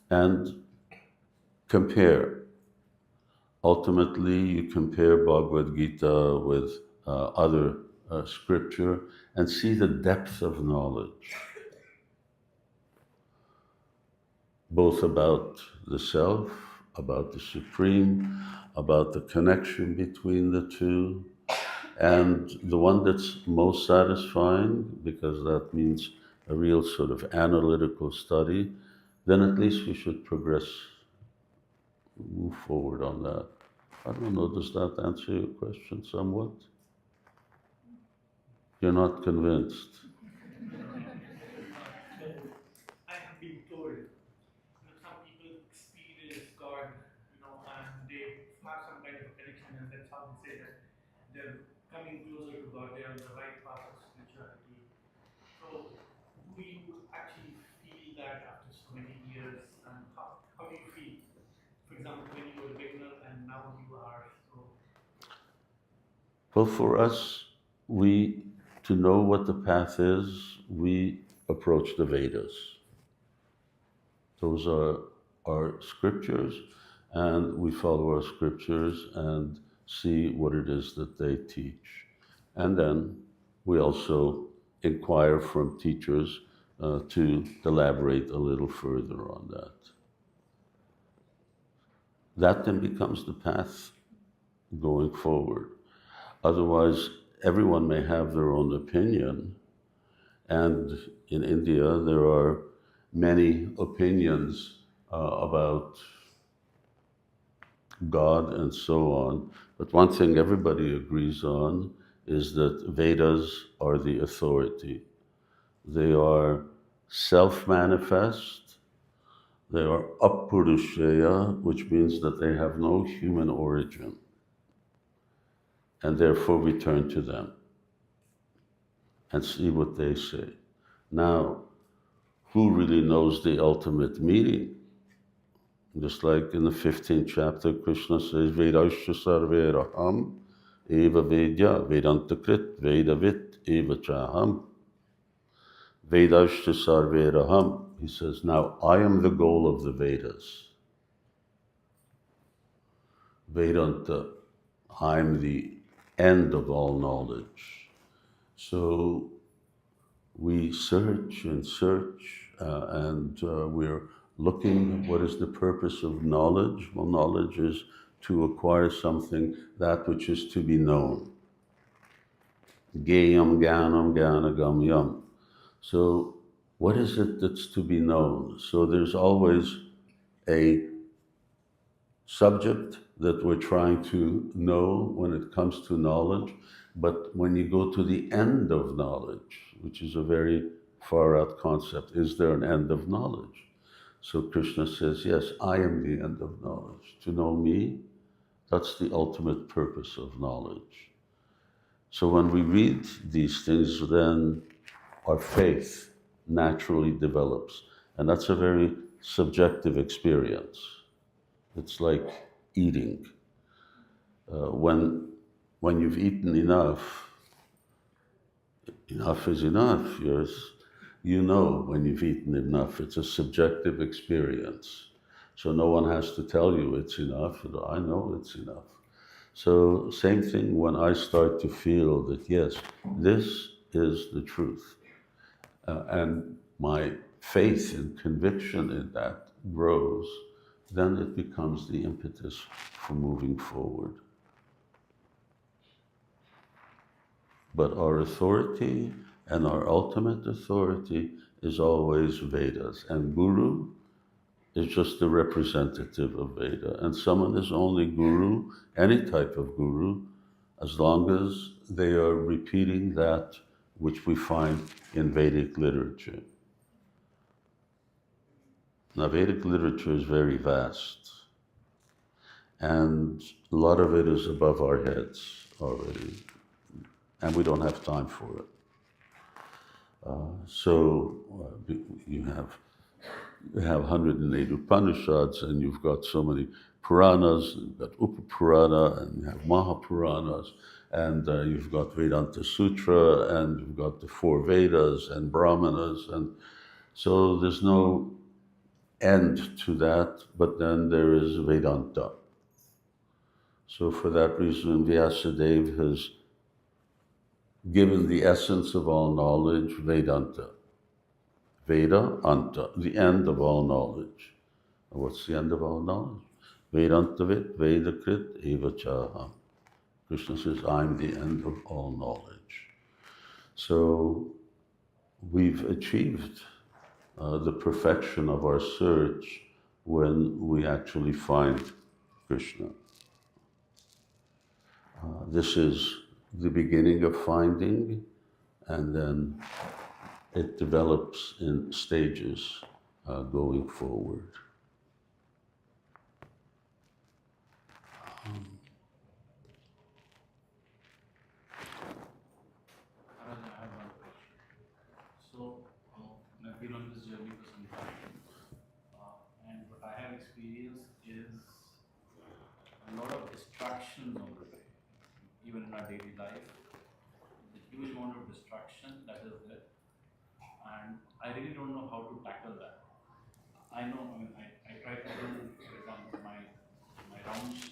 And compare. Ultimately, you compare Bhagavad Gita with other scripture and see the depth of knowledge, both about the self, about the Supreme, about the connection between the two. And the one that's most satisfying, because that means a real sort of analytical study, then at least we should progress, move forward on that. I don't know, does that answer your question somewhat? You're not convinced? I have been told that some people experience God, and they have some kind of a connection, and that's how they say that they're coming closer to God, they're on the right path of spirituality. So, do you actually feel that after so many years, and how do you feel? For example, when you were a beginner and now you are so. Well, for us, to know what the path is, we approach the Vedas. Those are our scriptures, and we follow our scriptures and see what it is that they teach. And then we also inquire from teachers to elaborate a little further on that. That then becomes the path going forward. Otherwise, everyone may have their own opinion, and in India there are many opinions about God and so on. But one thing everybody agrees on is that Vedas are the authority. They are self-manifest, they are apurusheya, which means that they have no human origin. And therefore we turn to them and see what they say. Now, who really knows the ultimate meaning? Just like in the 15th chapter, Krishna says, Vedasya sarveraham eva vedya vedantakrit vedavit eva chaham. Vedasya sarveraham. He says, now I am the goal of the Vedas. Vedanta, I'm the end of all knowledge. So we search and search, and we're looking, what is the purpose of knowledge? Well, knowledge is to acquire something, that which is to be known. Gayam gyanam gyanagamyam. So what is it that's to be known? So there's always a subject that we're trying to know when it comes to knowledge, but when you go to the end of knowledge, which is a very far out concept, is there an end of knowledge? So Krishna says, yes, I am the end of knowledge. To know me, that's the ultimate purpose of knowledge. So when we read these things, then our faith naturally develops. And that's a very subjective experience. It's like eating. When you've eaten enough, enough is enough. You know when you've eaten enough. It's a subjective experience. So no one has to tell you it's enough. I know it's enough. So same thing when I start to feel that, yes, this is the truth. And my faith and conviction in that grows, then it becomes the impetus for moving forward. But our authority and our ultimate authority is always Vedas. And Guru is just a representative of Veda. And someone is only Guru, any type of Guru, as long as they are repeating that which we find in Vedic literature. Now, Vedic literature is very vast, and a lot of it is above our heads already, and we don't have time for it. You have 108 Upanishads, and you've got so many Puranas, you've got Upa-Purana, and you have Mahā-Puranas, and you've got Vedanta Sutra, and you've got the four Vedas and Brahmanas, and so there's no end to that, but then there is Vedanta. So for that reason, Vyasadeva has given the essence of all knowledge, Vedanta. Veda, Anta, the end of all knowledge. And what's the end of all knowledge? Vedantavit, Vedakrit, Evachaham. Krishna says, I'm the end of all knowledge. So we've achieved the perfection of our search when we actually find Krishna. This is the beginning of finding, and then it develops in stages going forward. I have one question. So, I've been on this journey for some time, and what I have experienced is a lot of distractions on the way, even in our daily life. The huge amount of distraction that is there, and I really don't know how to tackle that. I know, I try to do, for example, my rounds,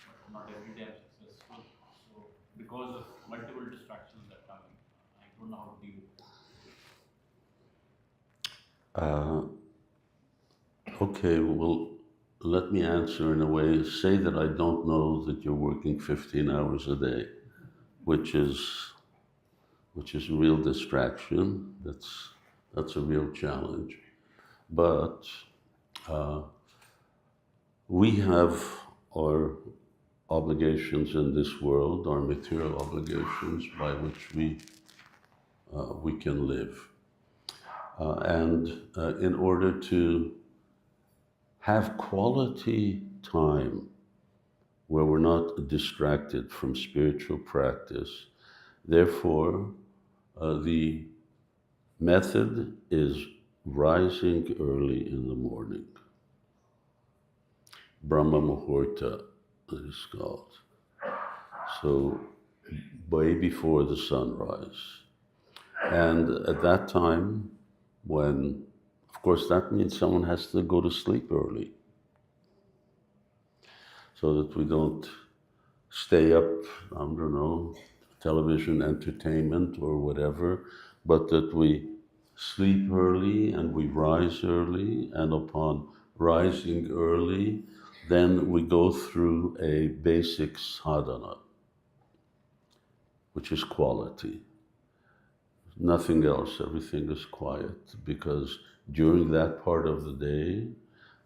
but not every day I'm successful. So, because of multiple distractions that come in, I don't know how to deal with it. Okay, well, let me answer in a way. Say that I don't know that you're working 15 hours a day, which is a real distraction. That's a real challenge. But we have our obligations in this world, our material obligations by which we can live. And in order to have quality time where we're not distracted from spiritual practice, therefore, the method is rising early in the morning. Brahma-muhūrta, it is called. So, way before the sunrise. And at that time, when, of course, that means someone has to go to sleep early, so that we don't stay up, I don't know, television entertainment or whatever, but that we sleep early and we rise early, and upon rising early, then we go through a basic sadhana, which is quality. Nothing else, everything is quiet, because during that part of the day,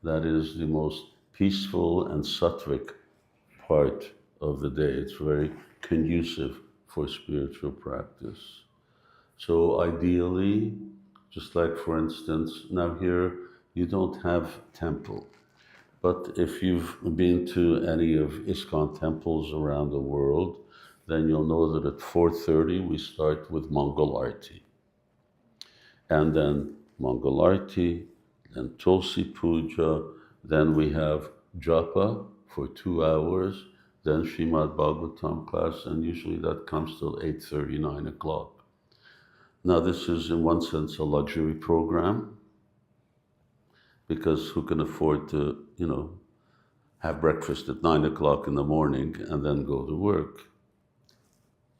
that is the most peaceful and sattvic part of the day. It's very conducive for spiritual practice. So ideally, just like for instance, now here you don't have temple, but if you've been to any of ISKCON temples around the world, then you'll know that at 4:30 we start with Mangal Arti. And then Mangal Arti, then Tulsi Puja, then we have Japa for 2 hours, then Śrīmad Bhagavatam class, and usually that comes till 8:30, 9 o'clock. Now this is in one sense a luxury program, because who can afford to, have breakfast at 9 o'clock in the morning and then go to work?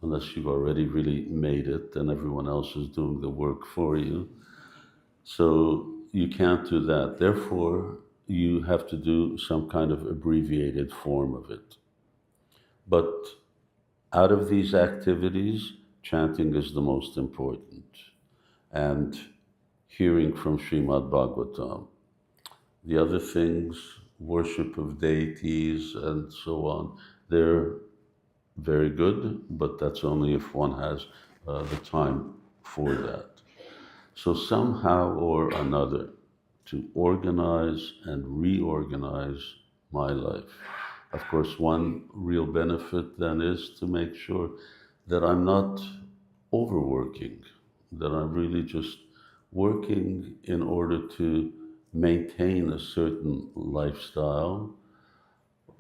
Unless you've already really made it and everyone else is doing the work for you. So you can't do that. Therefore, you have to do some kind of abbreviated form of it. But out of these activities, chanting is the most important. And hearing from Śrīmad Bhagavatam. The other things, worship of deities and so on, they're very good, but that's only if one has the time for that. So somehow or another, to organize and reorganize my life. Of course, one real benefit then is to make sure that I'm not overworking, that I'm really just working in order to maintain a certain lifestyle,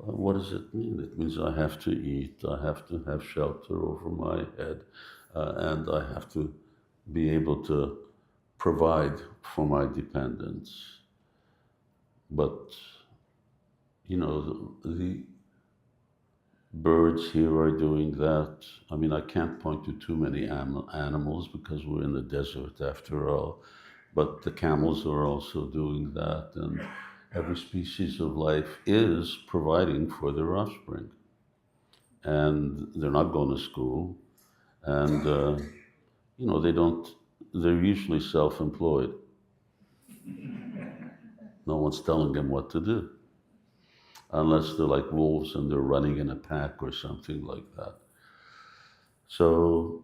What does it mean? It means I have to eat, I have to have shelter over my head, and I have to be able to provide for my dependents. But, you know, the birds here are doing that. I mean, I can't point to too many animals because we're in the desert after all, but the camels are also doing that, and every species of life is providing for their offspring. And they're not going to school, and, you know, they're usually self-employed. No one's telling them what to do, unless they're like wolves and they're running in a pack or something like that. So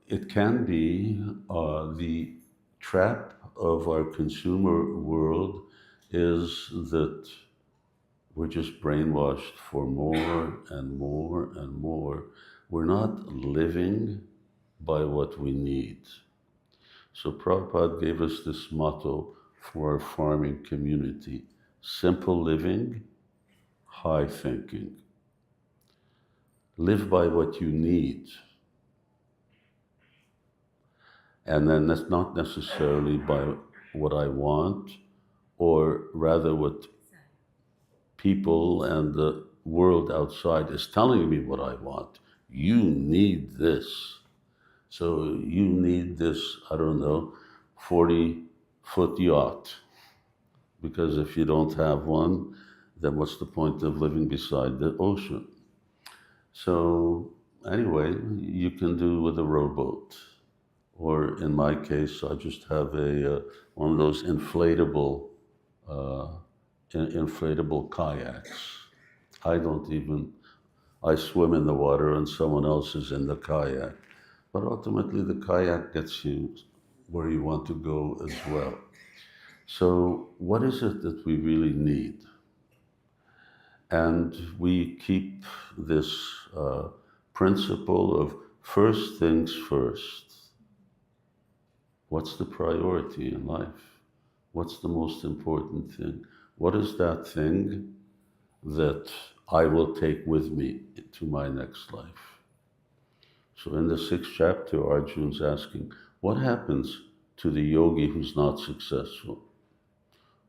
it can be the trap of our consumer world is that we're just brainwashed for more and more and more. We're not living by what we need. So Prabhupada gave us this motto for our farming community: simple living, high thinking. Live by what you need. And then that's not necessarily by what I want, or rather what people and the world outside is telling me what I want. You need this. So you need this, I don't know, 40-foot yacht. Because if you don't have one, then what's the point of living beside the ocean? So anyway, you can do with a rowboat. Or in my case, I just have one of those inflatable kayaks. I swim in the water and someone else is in the kayak. But ultimately the kayak gets you where you want to go as well. So what is it that we really need? And we keep this principle of first things first. What's the priority in life? What's the most important thing? What is that thing that I will take with me to my next life? So in the 6th chapter, Arjuna's asking, what happens to the yogi who's not successful?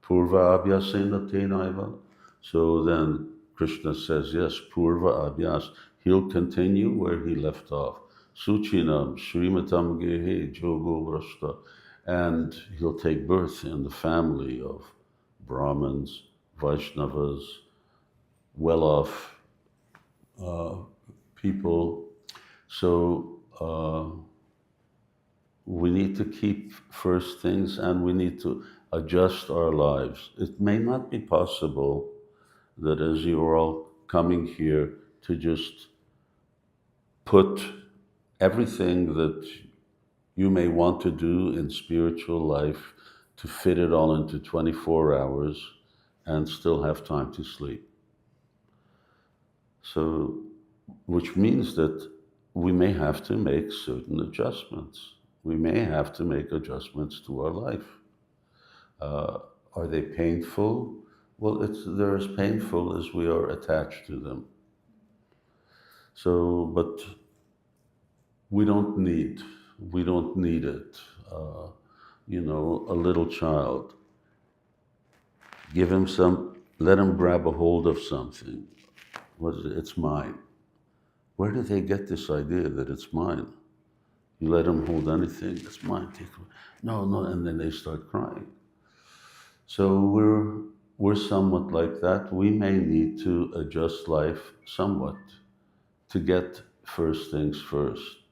Purva abhyasena tenaiva. So then Krishna says, yes, purva abhyas. He'll continue where he left off. Suchinam, Śrīmatam gehe, jogo vrashta. And he'll take birth in the family of Brahmins, Vaishnavas, well-off people. So we need to keep first things, and we need to adjust our lives. It may not be possible that as you're all coming here to just put everything that you may want to do in spiritual life to fit it all into 24 hours and still have time to sleep. So, which means that we may have to make certain adjustments. We may have to make adjustments to our life. Are they painful? Well, they're as painful as we are attached to them. So, but we don't need it. You know, a little child, give him let him grab a hold of something. What is it? It's mine. Where do they get this idea that it's mine? You let him hold anything, it's mine. No, and then they start crying. So we're somewhat like that. We may need to adjust life somewhat to get first things first,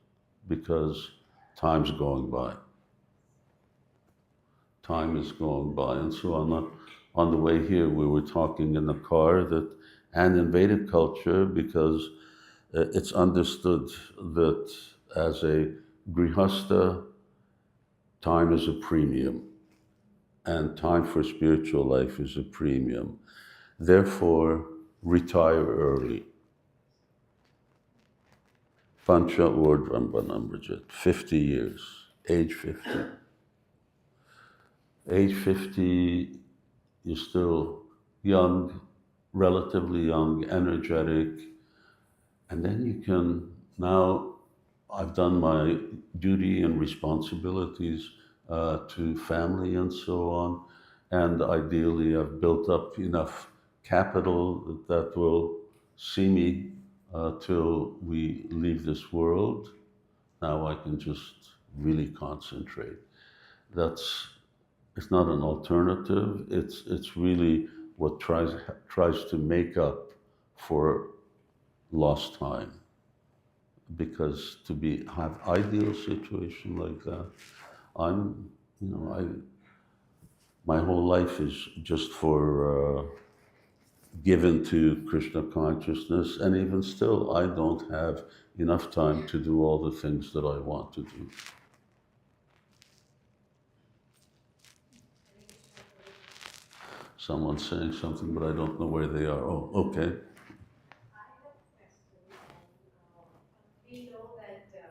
because time's going by. Time is going by. And so on the way here, we were talking in the car and in Vedic culture, because it's understood that as a grihasta, time is a premium, and time for spiritual life is a premium. Therefore, retire early. Pancha Urdhvam Vanamrajit, 50 years, age 50. Age 50, you're still young, relatively young, energetic, and then you can, now I've done my duty and responsibilities to family and so on, and ideally I've built up enough capital that will see me till we leave this world. Now I can just really concentrate. It's not an alternative. It's really what tries to make up for lost time. Because to have ideal situation like that, my whole life is just for given to Krishna consciousness, and even still, I don't have enough time to do all the things that I want to do. Someone's saying something, but I don't know where they are. Oh, okay. I have a question. We know that the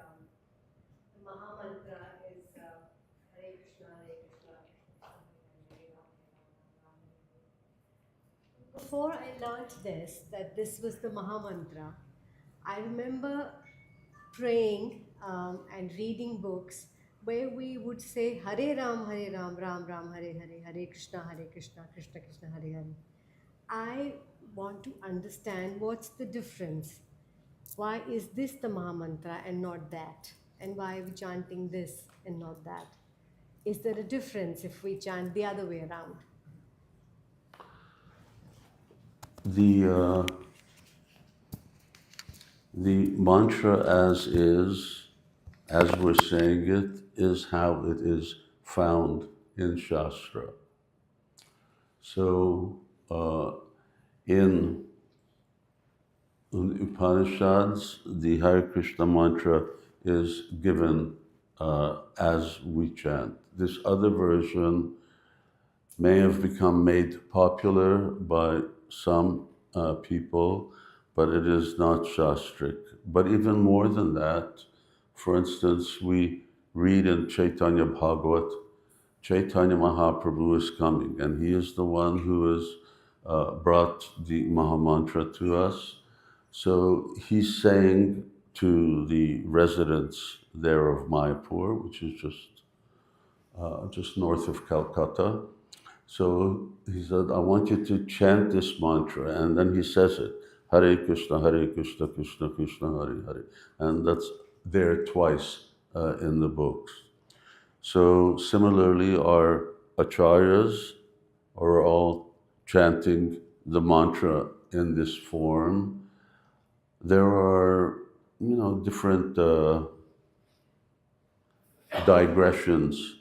Mahā-mantra is Hare Krishna, Hare Krishna, Hare Rama, Hare Rama. Before I learnt this, that this was the Mahā-mantra, I remember praying and reading books where we would say Hare Ram, Ram Ram, Hare Hare, Hare Krishna, Krishna Krishna, Hare Hare. I want to understand what's the difference. Why is this the Mahā-mantra and not that? And why are we chanting this and not that? Is there a difference if we chant the other way around? The mantra as is, as we're saying it, is how it is found in Shastra. So in the Upanishads, the Hare Krishna mantra is given as we chant. This other version may have become made popular by some people, but it is not Shastric. But even more than that, for instance, we read in Chaitanya Bhagavat, Chaitanya Mahaprabhu is coming, and he is the one who has brought the Mahā-mantra to us. So he's saying to the residents there of Mayapur, which is just north of Calcutta. So he said, I want you to chant this mantra, and then he says it, Hare Krishna, Krishna Krishna, Hare Hare. And that's there twice in the books. So similarly, our acharyas are all chanting the mantra in this form. There are, different digressions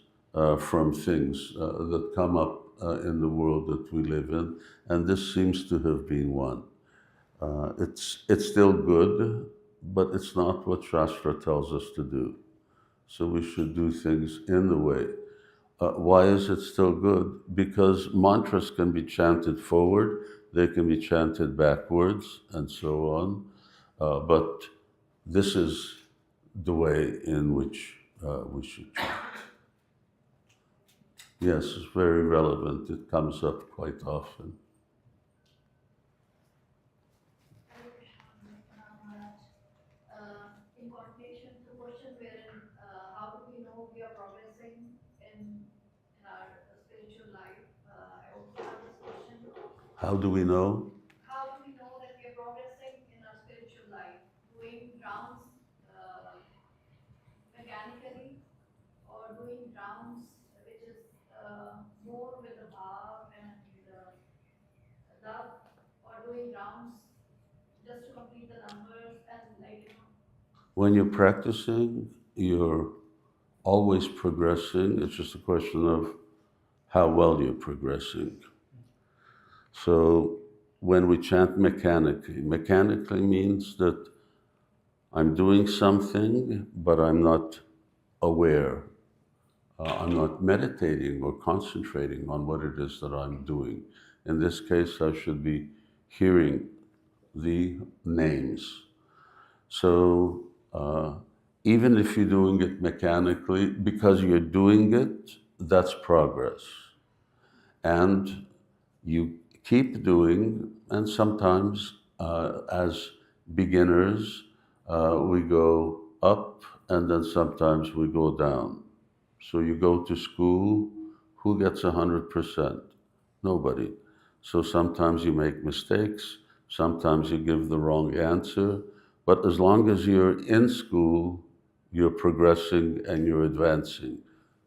from things that come up in the world that we live in, and this seems to have been one. It's still good, but it's not what Shastra tells us to do. So we should do things in the way. Why is it still good? Because mantras can be chanted forward, they can be chanted backwards, and so on. But this is the way in which we should chant. Yes, it's very relevant. It comes up quite often. In continuation to the question wherein how do we know we are progressing in our spiritual life? I also have this question. How do we know? How do we know that we are progressing in our spiritual life? Doing rounds mechanically, or doing rounds which is more with the bhav and the love, or doing rounds just to complete the numbers and When you're practicing, you're always progressing. It's just a question of how well you're progressing. So when we chant mechanically means that I'm doing something, but I'm not aware. I'm not meditating or concentrating on what it is that I'm doing. In this case, I should be hearing the names. So even if you're doing it mechanically, because you're doing it, that's progress. And you keep doing, and sometimes as beginners we go up, and then sometimes we go down. So you go to school, who gets 100%? Nobody. So sometimes you make mistakes, sometimes you give the wrong answer, but as long as you're in school, you're progressing and you're advancing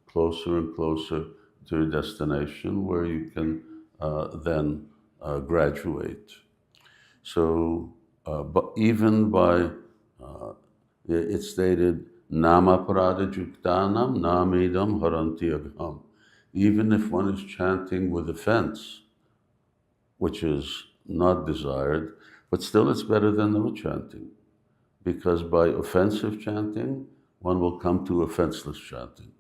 closer and closer to your destination, where you can then graduate. So, but even by, it's stated, Nāma-pradarśika-guru Nāma-idam haranti agham. Even if one is chanting with offense, which is not desired, but still it's better than no chanting. Because by offensive chanting, one will come to offenseless chanting.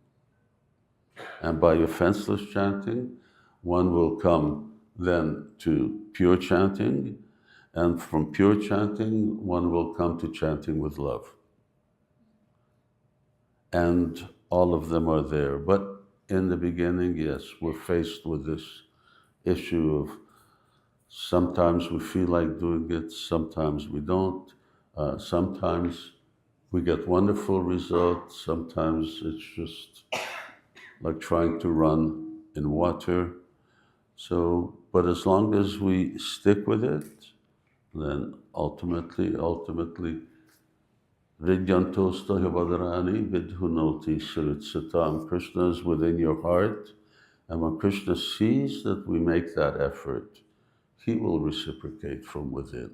And by offenseless chanting, one will come then to pure chanting, and from pure chanting, one will come to chanting with love. And all of them are there. But in the beginning, yes, we're faced with this issue of sometimes we feel like doing it, sometimes we don't. Sometimes we get wonderful results, sometimes it's just like trying to run in water. So, but as long as we stick with it, then ultimately, Vidyantosta Hivadarani Vidhunoti Sritsatam. Krishna is within your heart, and when Krishna sees that we make that effort, he will reciprocate from within.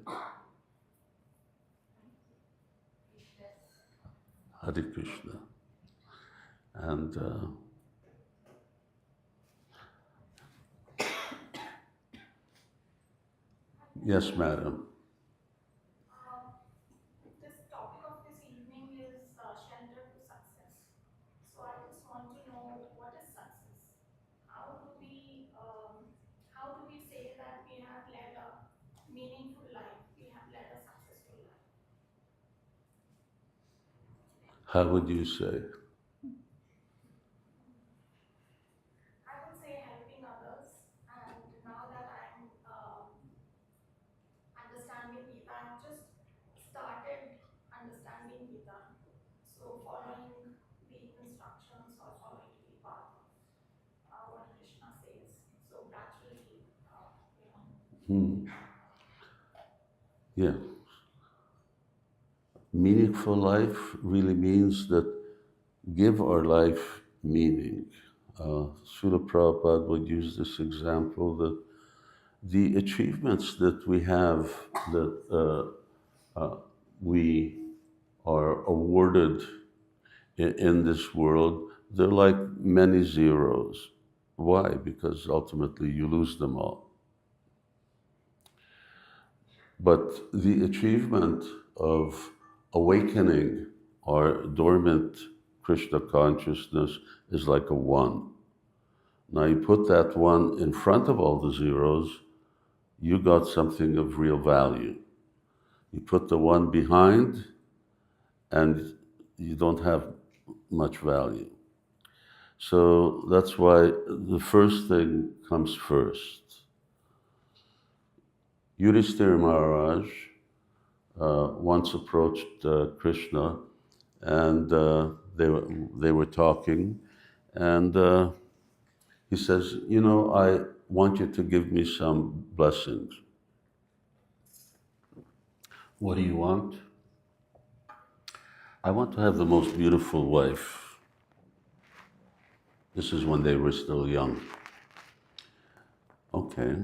Hare Krishna. And yes, madam. This topic of this evening is shelter to success. So I just want to know, what is success? How do we say that we have led a meaningful life, we have led a successful life? How would you say? I would say helping others, and now that I'm understanding Gītā, I've just started understanding Gītā. So following the instructions or following the path of what Krishna says. So gradually, Yeah. Meaningful life really means that give our life meaning. Srila Prabhupada would use this example that the achievements that we have, that we are awarded in this world, they're like many zeros. Why? Because ultimately you lose them all. But the achievement of awakening our dormant Krishna consciousness is like a 1. Now you put that 1 in front of all the zeros, you got something of real value. You put the 1 behind, and you don't have much value. So that's why the first thing comes first. Yudhishthira Maharaj once approached Krishna, and they were talking, and he says, you know, I want you to give me some blessings. What do you want? I want to have the most beautiful wife. This is when they were still young. Okay.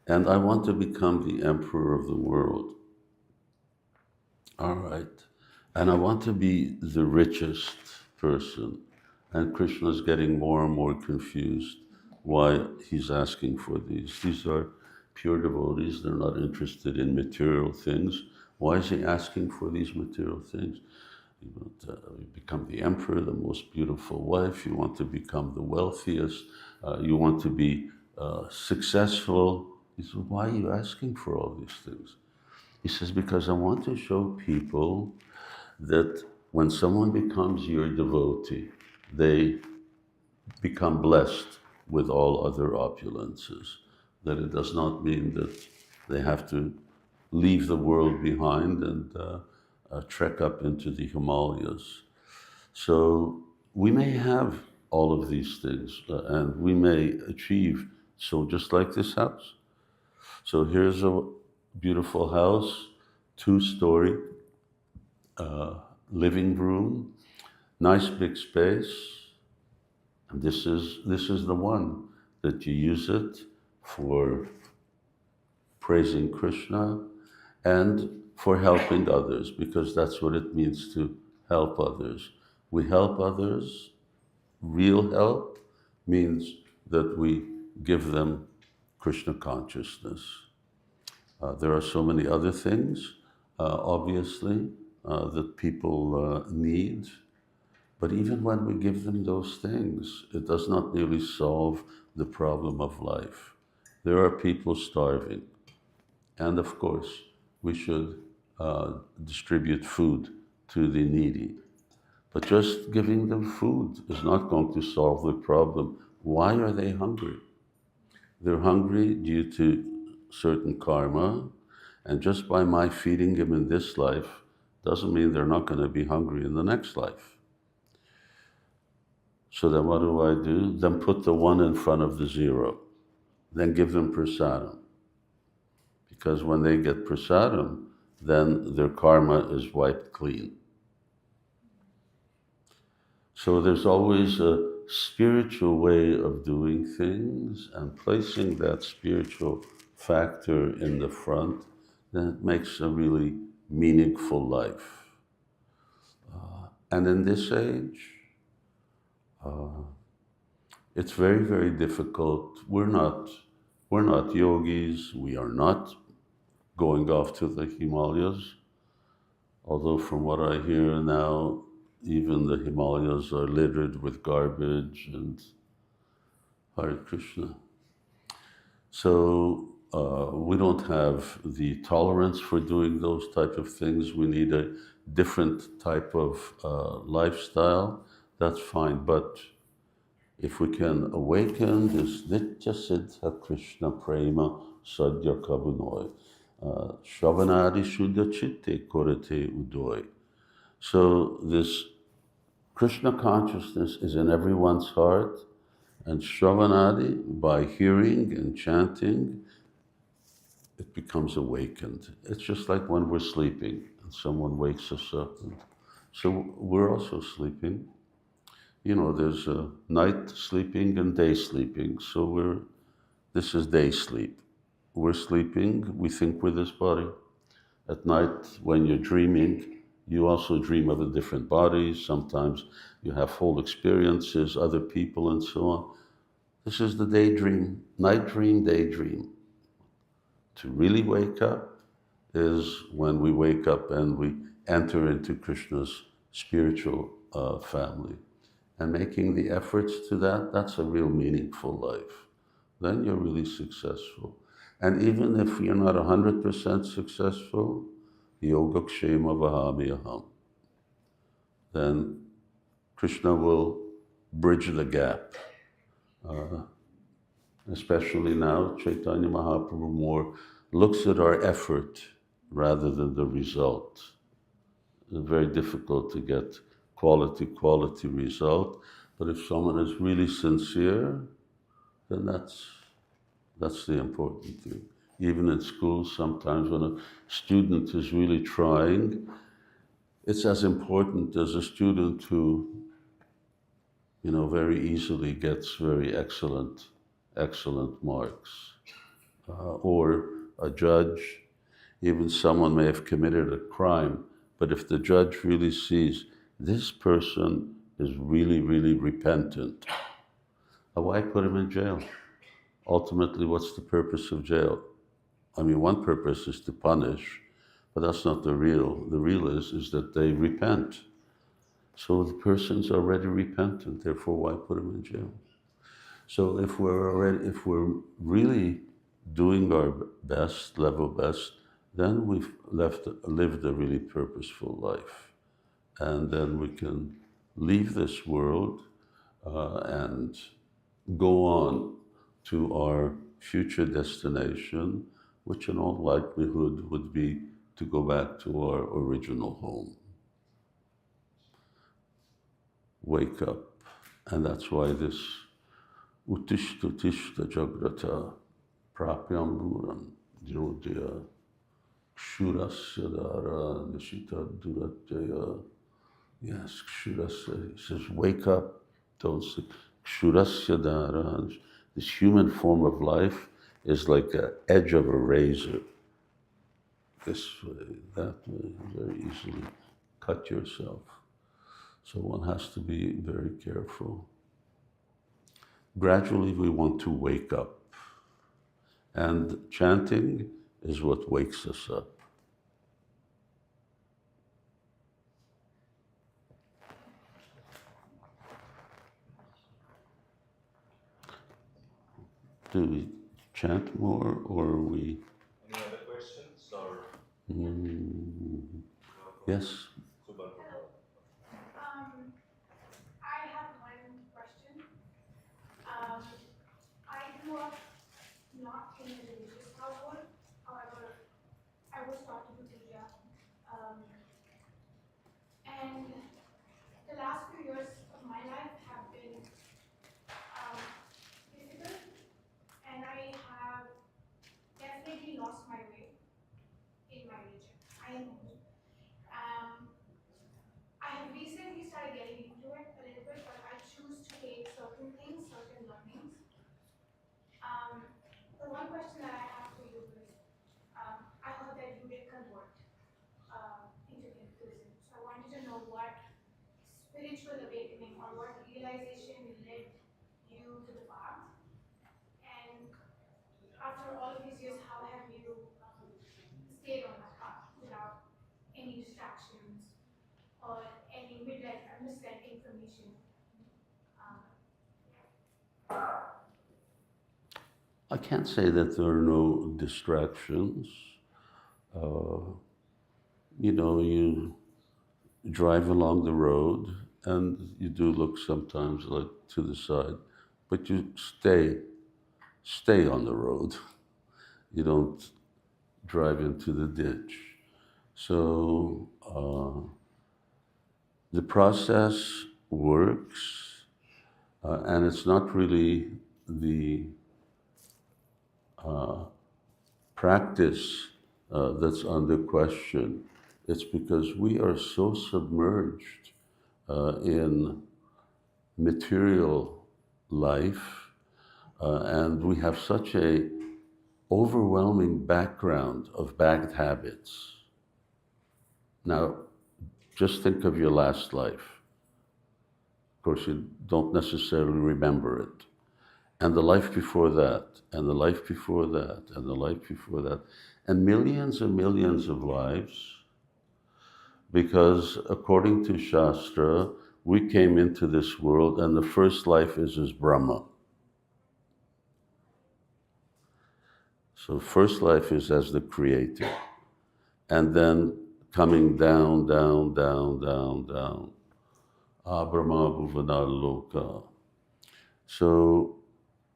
And I want to become the emperor of the world. All right. And I want to be the richest person. And Krishna's getting more and more confused why he's asking for these. These are pure devotees. They're not interested in material things. Why is he asking for these material things? You want to become the emperor, the most beautiful wife. You want to become the wealthiest. You want to be successful. He says, why are you asking for all these things? He says, because I want to show people that when someone becomes your devotee, they become blessed with all other opulences. that it does not mean that they have to leave the world behind and trek up into the Himalayas. So we may have all of these things and we may achieve, so just like this house. So here's a beautiful house, 2-story, living room, nice big space. And this is the one that you use it for praising Krishna and for helping others, because that's what it means to help others. We help others. Real help means that we give them Krishna consciousness. There are so many other things, obviously, that people need. But even when we give them those things, it does not really solve the problem of life. There are people starving. And of course, we should distribute food to the needy. But just giving them food is not going to solve the problem. Why are they hungry? They're hungry due to certain karma, and just by my feeding them in this life doesn't mean they're not going to be hungry in the next life. So then what do? Then put the 1 in front of the 0. Then give them prasadam. Because when they get prasadam, then their karma is wiped clean. So there's always a spiritual way of doing things, and placing that spiritual factor in the front, then it makes a really meaningful life. And in this age, it's very, very difficult. We're not yogis. We are not going off to the Himalayas. Although from what I hear now, even the Himalayas are littered with garbage and Hare Krishna. So we don't have the tolerance for doing those type of things. We need a different type of lifestyle. That's fine, but if we can awaken this Nitya Siddha Krishna Prema Sadhya Kabunoi, Śravaṇ-adi Shuddha Chitte Korate Udoy. So this Krishna consciousness is in everyone's heart, and Śravaṇ-adi, by hearing and chanting, it becomes awakened. It's just like when we're sleeping and someone wakes us up. So we're also sleeping. You know, there's a night sleeping and day sleeping. So this is day sleep. We're sleeping, we think with this body. At night, when you're dreaming, you also dream of a different body. Sometimes you have whole experiences, other people, and so on. This is the daydream, night dream, daydream. To really wake up is when we wake up and we enter into Krishna's spiritual family. And making the efforts to that, that's a real meaningful life. Then you're really successful. And even if you're not 100% successful, Yogakshema Vahamiyaham, then Krishna will bridge the gap. Especially now, Chaitanya Mahaprabhu more looks at our effort rather than the result. It's very difficult to get quality result, but if someone is really sincere, then that's the important thing. Even in school, sometimes when a student is really trying, it's as important as a student who, very easily gets very excellent marks. Or a judge, even someone may have committed a crime, but if the judge really sees this person is really, really repentant, why put him in jail? Ultimately, what's the purpose of jail? I mean, one purpose is to punish, but that's not the real. The real is that they repent. So the person's already repentant, therefore why put him in jail? So if we're really doing our best, level best, then we've lived a really purposeful life. And then we can leave this world and go on to our future destination, which in all likelihood would be to go back to our original home. Wake up. And that's why this Uttishta Jagrata Prapyam Buram Jyodhya Kshurasya Dara Nishita Duratya. Yes, Kshurasya. He says, wake up, don't sleep. Kshurasya Dara. This human form of life is like the edge of a razor. This way, that way, very easily cut yourself. So one has to be very careful. Gradually we want to wake up. And chanting is what wakes us up. Do we chant more or we... Any other questions or? Yes? I have one question. I grew up not in a religious household. However, I was taught to do puja. And the last few years of my life have been difficult, and I have definitely lost my way in my religion. I am Hindu. I have recently started getting into it a little bit, but I choose to take certain things, certain learnings. The one question that I have for you is, I heard that you did convert into Hinduism. So I wanted to know what spiritual awakening or what realization led you to the path. And after all of these years, how have you stayed on that path without any distractions or any misled information? I can't say that there are no distractions. You know, you drive along the road and you do look sometimes like to the side, but you stay on the road. You don't drive into the ditch. So the process works, and it's not really the practice that's under question. It's because we are so submerged in material life, and we have such a overwhelming background of bad habits. Now, just think of your last life. Of course, you don't necessarily remember it. And the life before that, and the life before that, and the life before that, and millions of lives, because according to Shastra, we came into this world and the first life is as Brahma. So first life is as the creator, and then coming down, down, down, down, down. Brahma-muhūrta loka. So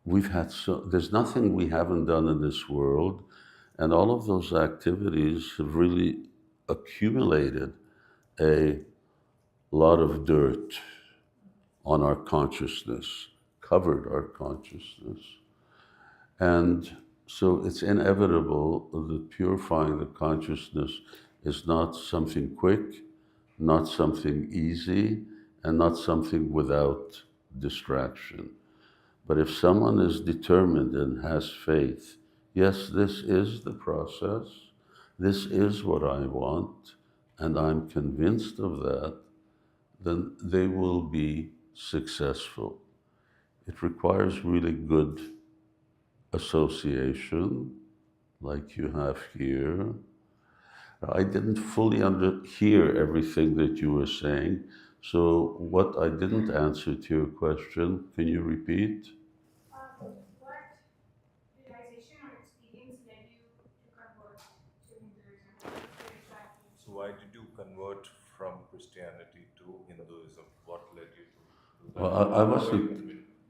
there's nothing we haven't done in this world, and all of those activities have really accumulated a lot of dirt on our consciousness, covered our consciousness. And so it's inevitable that purifying the consciousness is not something quick, not something easy, and not something without distraction. But if someone is determined and has faith, yes, this is the process, this is what I want, and I'm convinced of that, then they will be successful. It requires really good association, like you have here. I didn't fully hear everything that you were saying, so what I didn't answer to your question, can you repeat? What realization or experience led you to convert to Hinduism? So why did you convert from Christianity to Hinduism? What led you to do that? Well,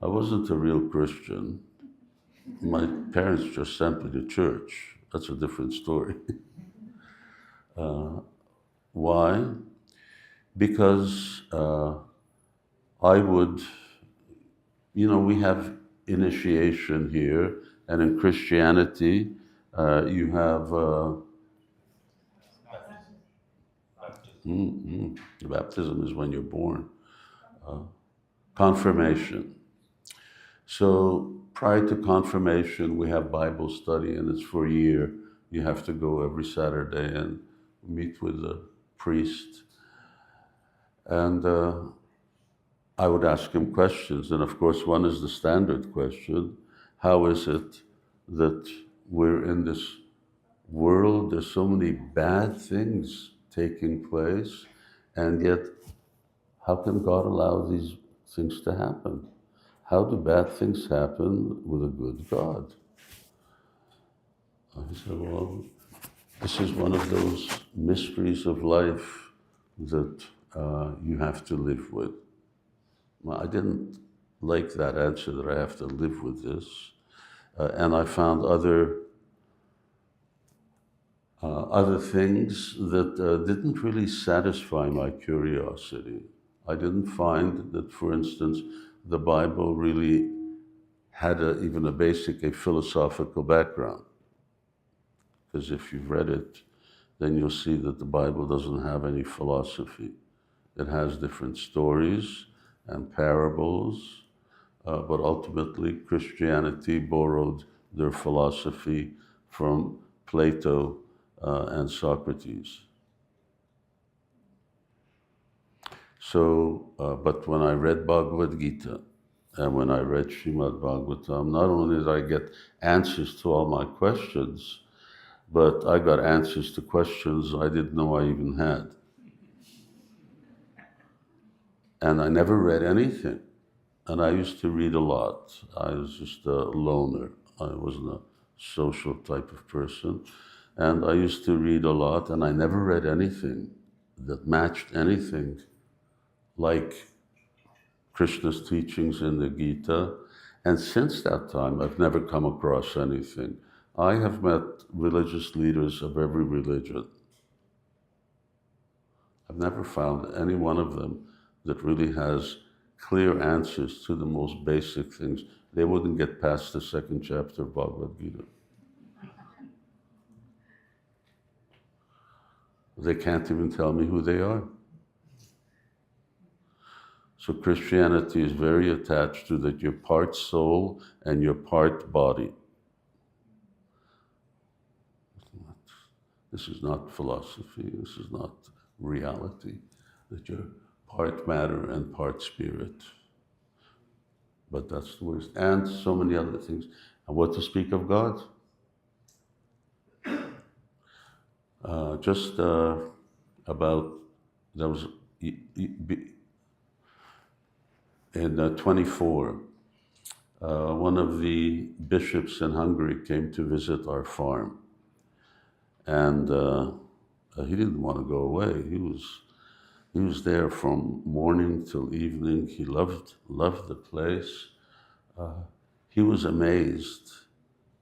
I wasn't a real Christian. My parents just sent me to church. That's a different story. Why? Because I would, we have initiation here, and in Christianity, you have baptism is when you're born. Confirmation. So prior to confirmation, we have Bible study, and it's for a year. You have to go every Saturday and meet with the priest. And I would ask him questions. And of course, one is the standard question: how is it that we're in this world? There's so many bad things taking place, and yet how can God allow these things to happen? How do bad things happen with a good God? I said, well, this is one of those mysteries of life that you have to live with. Well, I didn't like that answer, that I have to live with this. And I found other things that didn't really satisfy my curiosity. I didn't find that, for instance, the Bible really had even a philosophical background. Because if you've read it, then you'll see that the Bible doesn't have any philosophy. It has different stories and parables, but ultimately Christianity borrowed their philosophy from Plato and Socrates. So, but when I read Bhagavad Gītā and when I read Śrīmad Bhāgavatam, not only did I get answers to all my questions, but I got answers to questions I didn't know I even had. And I never read anything. And I used to read a lot. I was just a loner. I wasn't a social type of person. And I used to read a lot, and I never read anything that matched anything like Krishna's teachings in the Gītā. And since that time, I've never come across anything. I have met religious leaders of every religion. I've never found any one of them that really has clear answers to the most basic things. They wouldn't get past the second chapter of Bhagavad Gītā. They can't even tell me who they are. So Christianity is very attached to that you're part soul and you're part body. This is not philosophy, this is not reality, that you're part matter and part spirit. But that's the worst. And so many other things. And what to speak of God? There was in 24, one of the bishops in Hungary came to visit our farm. And he didn't want to go away. He was there from morning till evening. He loved the place. He was amazed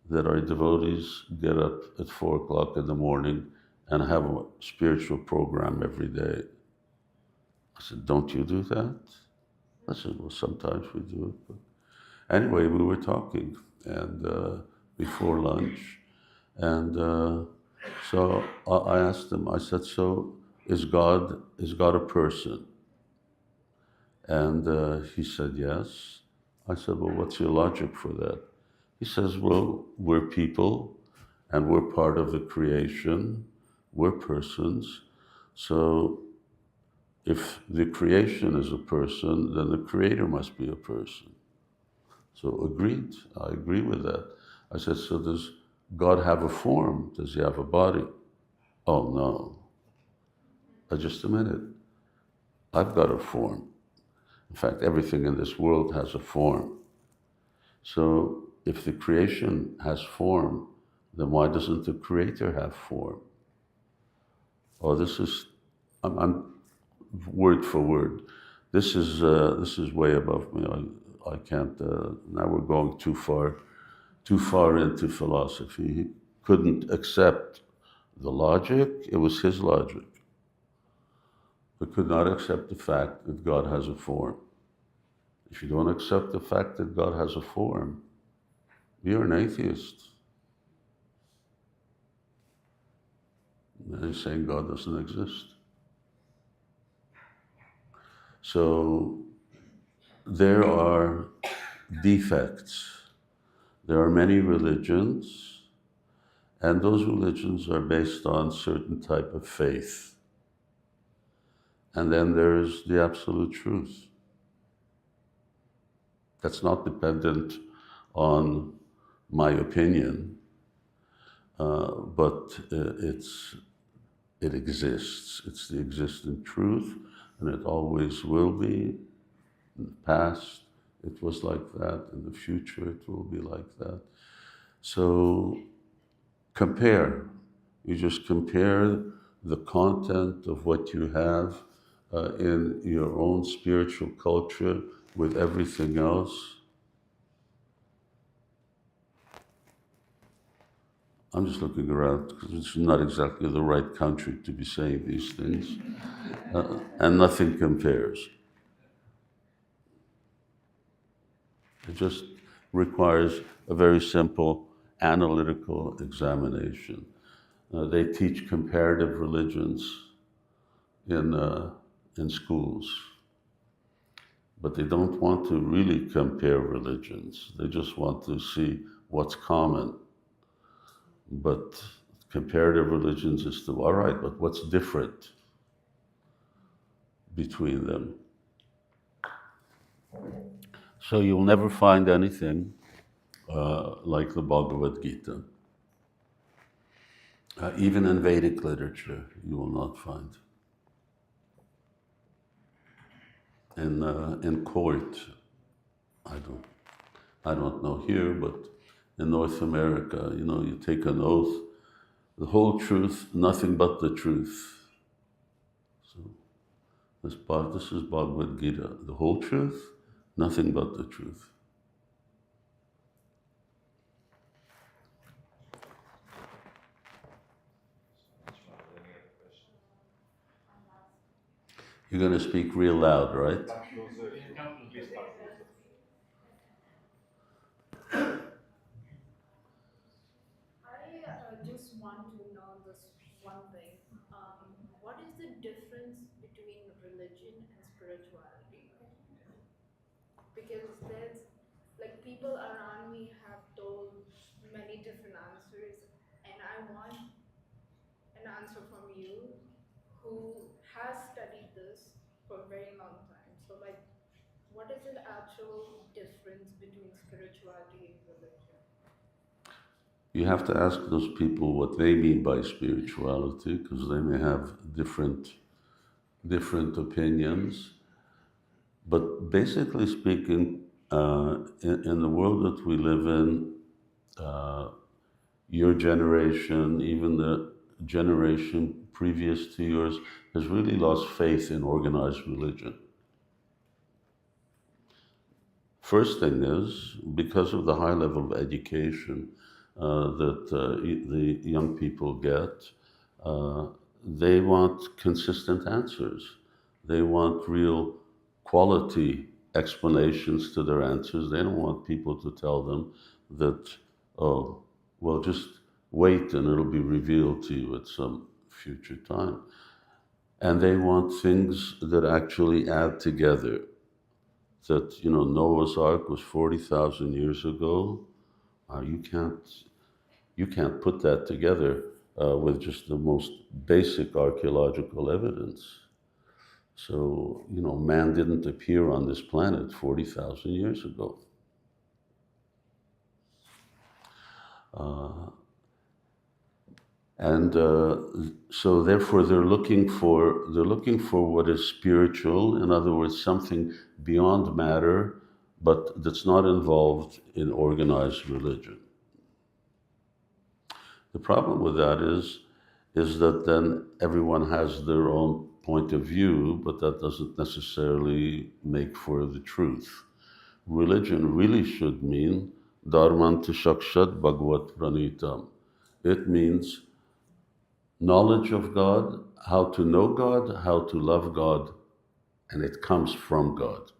that our devotees get up at 4 o'clock in the morning and have a spiritual program every day. I said, don't you do that? I said, well, sometimes we do it. But anyway, we were talking and before lunch. And so I asked him, I said, so is God a person? And he said, yes. I said, well, what's your logic for that? He says, well, we're people and we're part of the creation. We're persons. So if the creation is a person, then the creator must be a person. So agreed, I agree with that. I said, so does God have a form? Does he have a body? Oh, no. Just a minute. I've got a form. In fact, everything in this world has a form. So if the creation has form, then why doesn't the creator have form? Oh, I'm word for word. This is way above me. I can't, now we're going too far too far into philosophy. He couldn't accept the logic. It was his logic. But could not accept the fact that God has a form. If you don't accept the fact that God has a form, you're an atheist. And he's saying God doesn't exist. So there are defects. There are many religions, and those religions are based on certain type of faith. And then there's the absolute truth. That's not dependent on my opinion, but it exists. It's the existent truth, and it always will be. In the past, it was like that. In the future, it will be like that. So compare. You just compare the content of what you have in your own spiritual culture with everything else. I'm just looking around because it's not exactly the right country to be saying these things, and nothing compares. It just requires a very simple analytical examination. They teach comparative religions in schools, but they don't want to really compare religions. They just want to see what's common. But comparative religions is to, all right, but what's different between them? So you'll never find anything like the Bhagavad Gītā. Even in Vedic literature, you will not find. In court, I don't know here, but in North America, you take an oath, the whole truth, nothing but the truth. So this is Bhagavad Gītā, the whole truth, nothing but the truth. You're going to speak real loud, right? Just want to know this one thing. What is the difference between religion and spirituality? Because there's, like, people around me have told many different answers, and I want an answer from you who has studied this for a very long time. So, like, what is the actual difference between spirituality and religion? You have to ask those people what they mean by spirituality, because they may have different opinions. But basically speaking, in the world that we live in, your generation, even the generation previous to yours, has really lost faith in organized religion. First thing is, because of the high level of education that the young people get, they want consistent answers. They want real quality explanations to their answers. They don't want people to tell them that, oh, well, just wait and it'll be revealed to you at some future time. And they want things that actually add together. That, Noah's Ark was 40,000 years ago. You can't put that together with just the most basic archaeological evidence. So, man didn't appear on this planet 40,000 years ago. So therefore they're looking for what is spiritual, in other words, something beyond matter, but that's not involved in organized religion. The problem with that is that then everyone has their own point of view, but that doesn't necessarily make for the truth. Religion really should mean Dharmanti Shakshat Bhagavat Pranitam. It means knowledge of God, how to know God, how to love God, and it comes from God.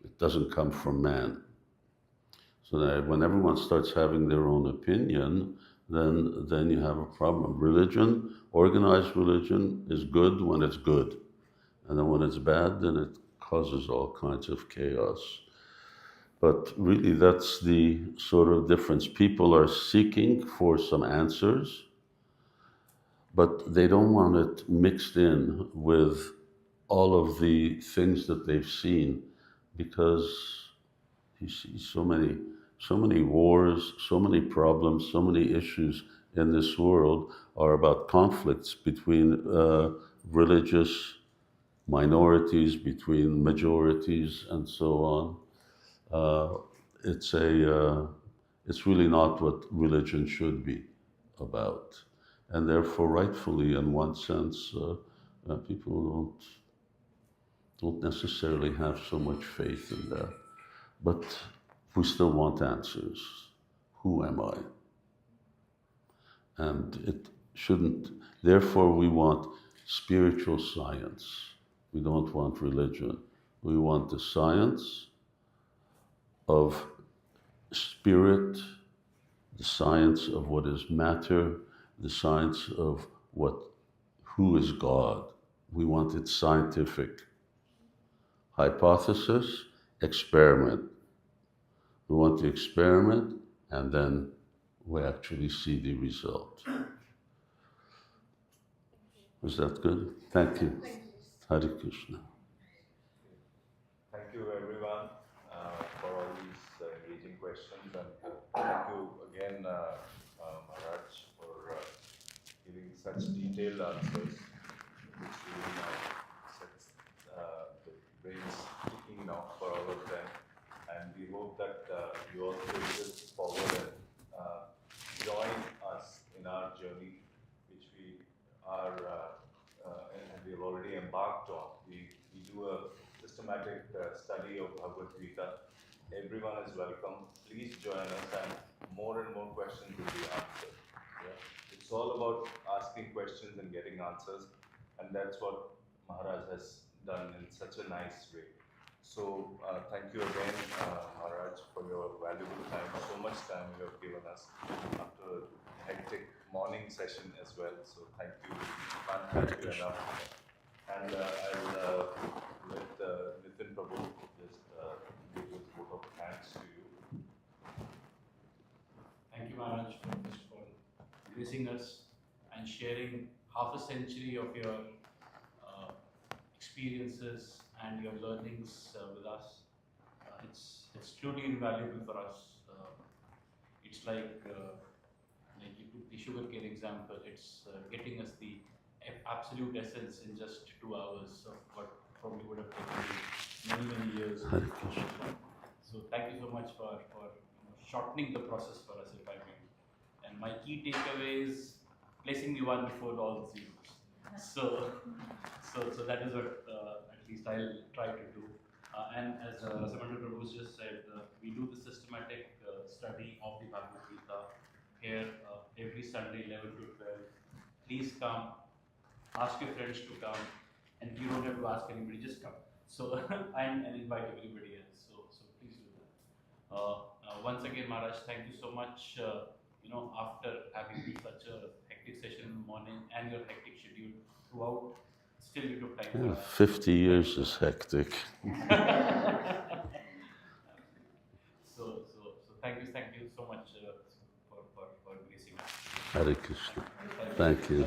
It doesn't come from man. So that when everyone starts having their own opinion, then you have a problem. Religion, organized religion, is good when it's good. And then when it's bad, then it causes all kinds of chaos. But really, that's the sort of difference. People are seeking for some answers, but they don't want it mixed in with all of the things that they've seen, because you see so many wars, so many problems, so many issues in this world are about conflicts between religious minorities, between majorities, and so on. It's really not what religion should be about, and therefore, rightfully, in one sense, people don't necessarily have so much faith in that. But we still want answers. Who am I? And it shouldn't. Therefore, we want spiritual science. We don't want religion. We want the science of spirit, the science of what is matter, the science of who is God. We want it scientific. Hypothesis, experiment. We want the experiment, and then we actually see the result. Is that good? Thank you. Hare Krishna. Thank you everyone for all these engaging questions, and thank you again, Maharaj, for giving such detailed answers, which really now sets the brains ticking now for all of them. And we hope that you all take this forward and join us in our journey, which we are and we have already embarked on. We do a systematic study of Bhagavad Gītā. Everyone is welcome. Please join us, and more questions will be answered. Yeah? It's all about asking questions and getting answers, and that's what Maharaj has done in such a nice way. So thank you again, Maharaj, for your valuable time. So much time you have given us after a hectic morning session as well. So thank you. Can't thank you enough. And I'll let Nitin Prabhu just give his vote of thanks to you. Thank you, Maharaj, first of all, gracing us and sharing half a century of your experiences and your learnings with us. It's truly invaluable for us. It's like you took the sugarcane example. It's getting us the absolute essence in just 2 hours of what probably would have taken many years. So thank you so much for shortening the process for us, if I may. And my key takeaway is placing the one before all the zeros. So that is what at least I'll try to do. And as Rasamandra Prabhu just said, we do the systematic study of the Bhagavad Gītā here every Sunday, 11 to 12. Please come, ask your friends to come, and you don't have to ask anybody, just come. So and invite everybody else. So please do that. Once again, Maharaj, thank you so much. After having such a hectic session in the morning and your hectic schedule throughout, still you took time for us. 50 years is hectic. So thank you so much for gracing us. Hare Krishna. Thank you.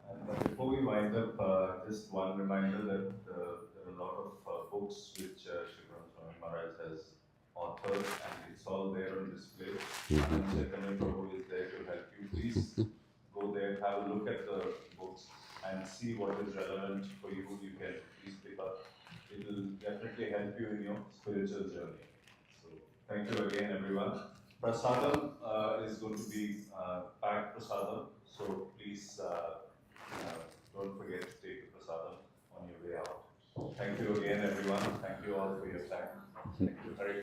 And before we wind up, just one reminder that there are a lot of books which Śrīmad Maharaj has authored, and it's all there on display. And Chaitanya Prabhu is there to help you. Please go there, have a look at the books, and see what is relevant for you. You can please pick up. It will definitely help you in your spiritual journey. So thank you again, everyone. Prasadam is going to be packed prasadam, so please don't forget to take the prasadam on your way out. Thank you again, everyone. Thank you all for your time. Thank you. Hare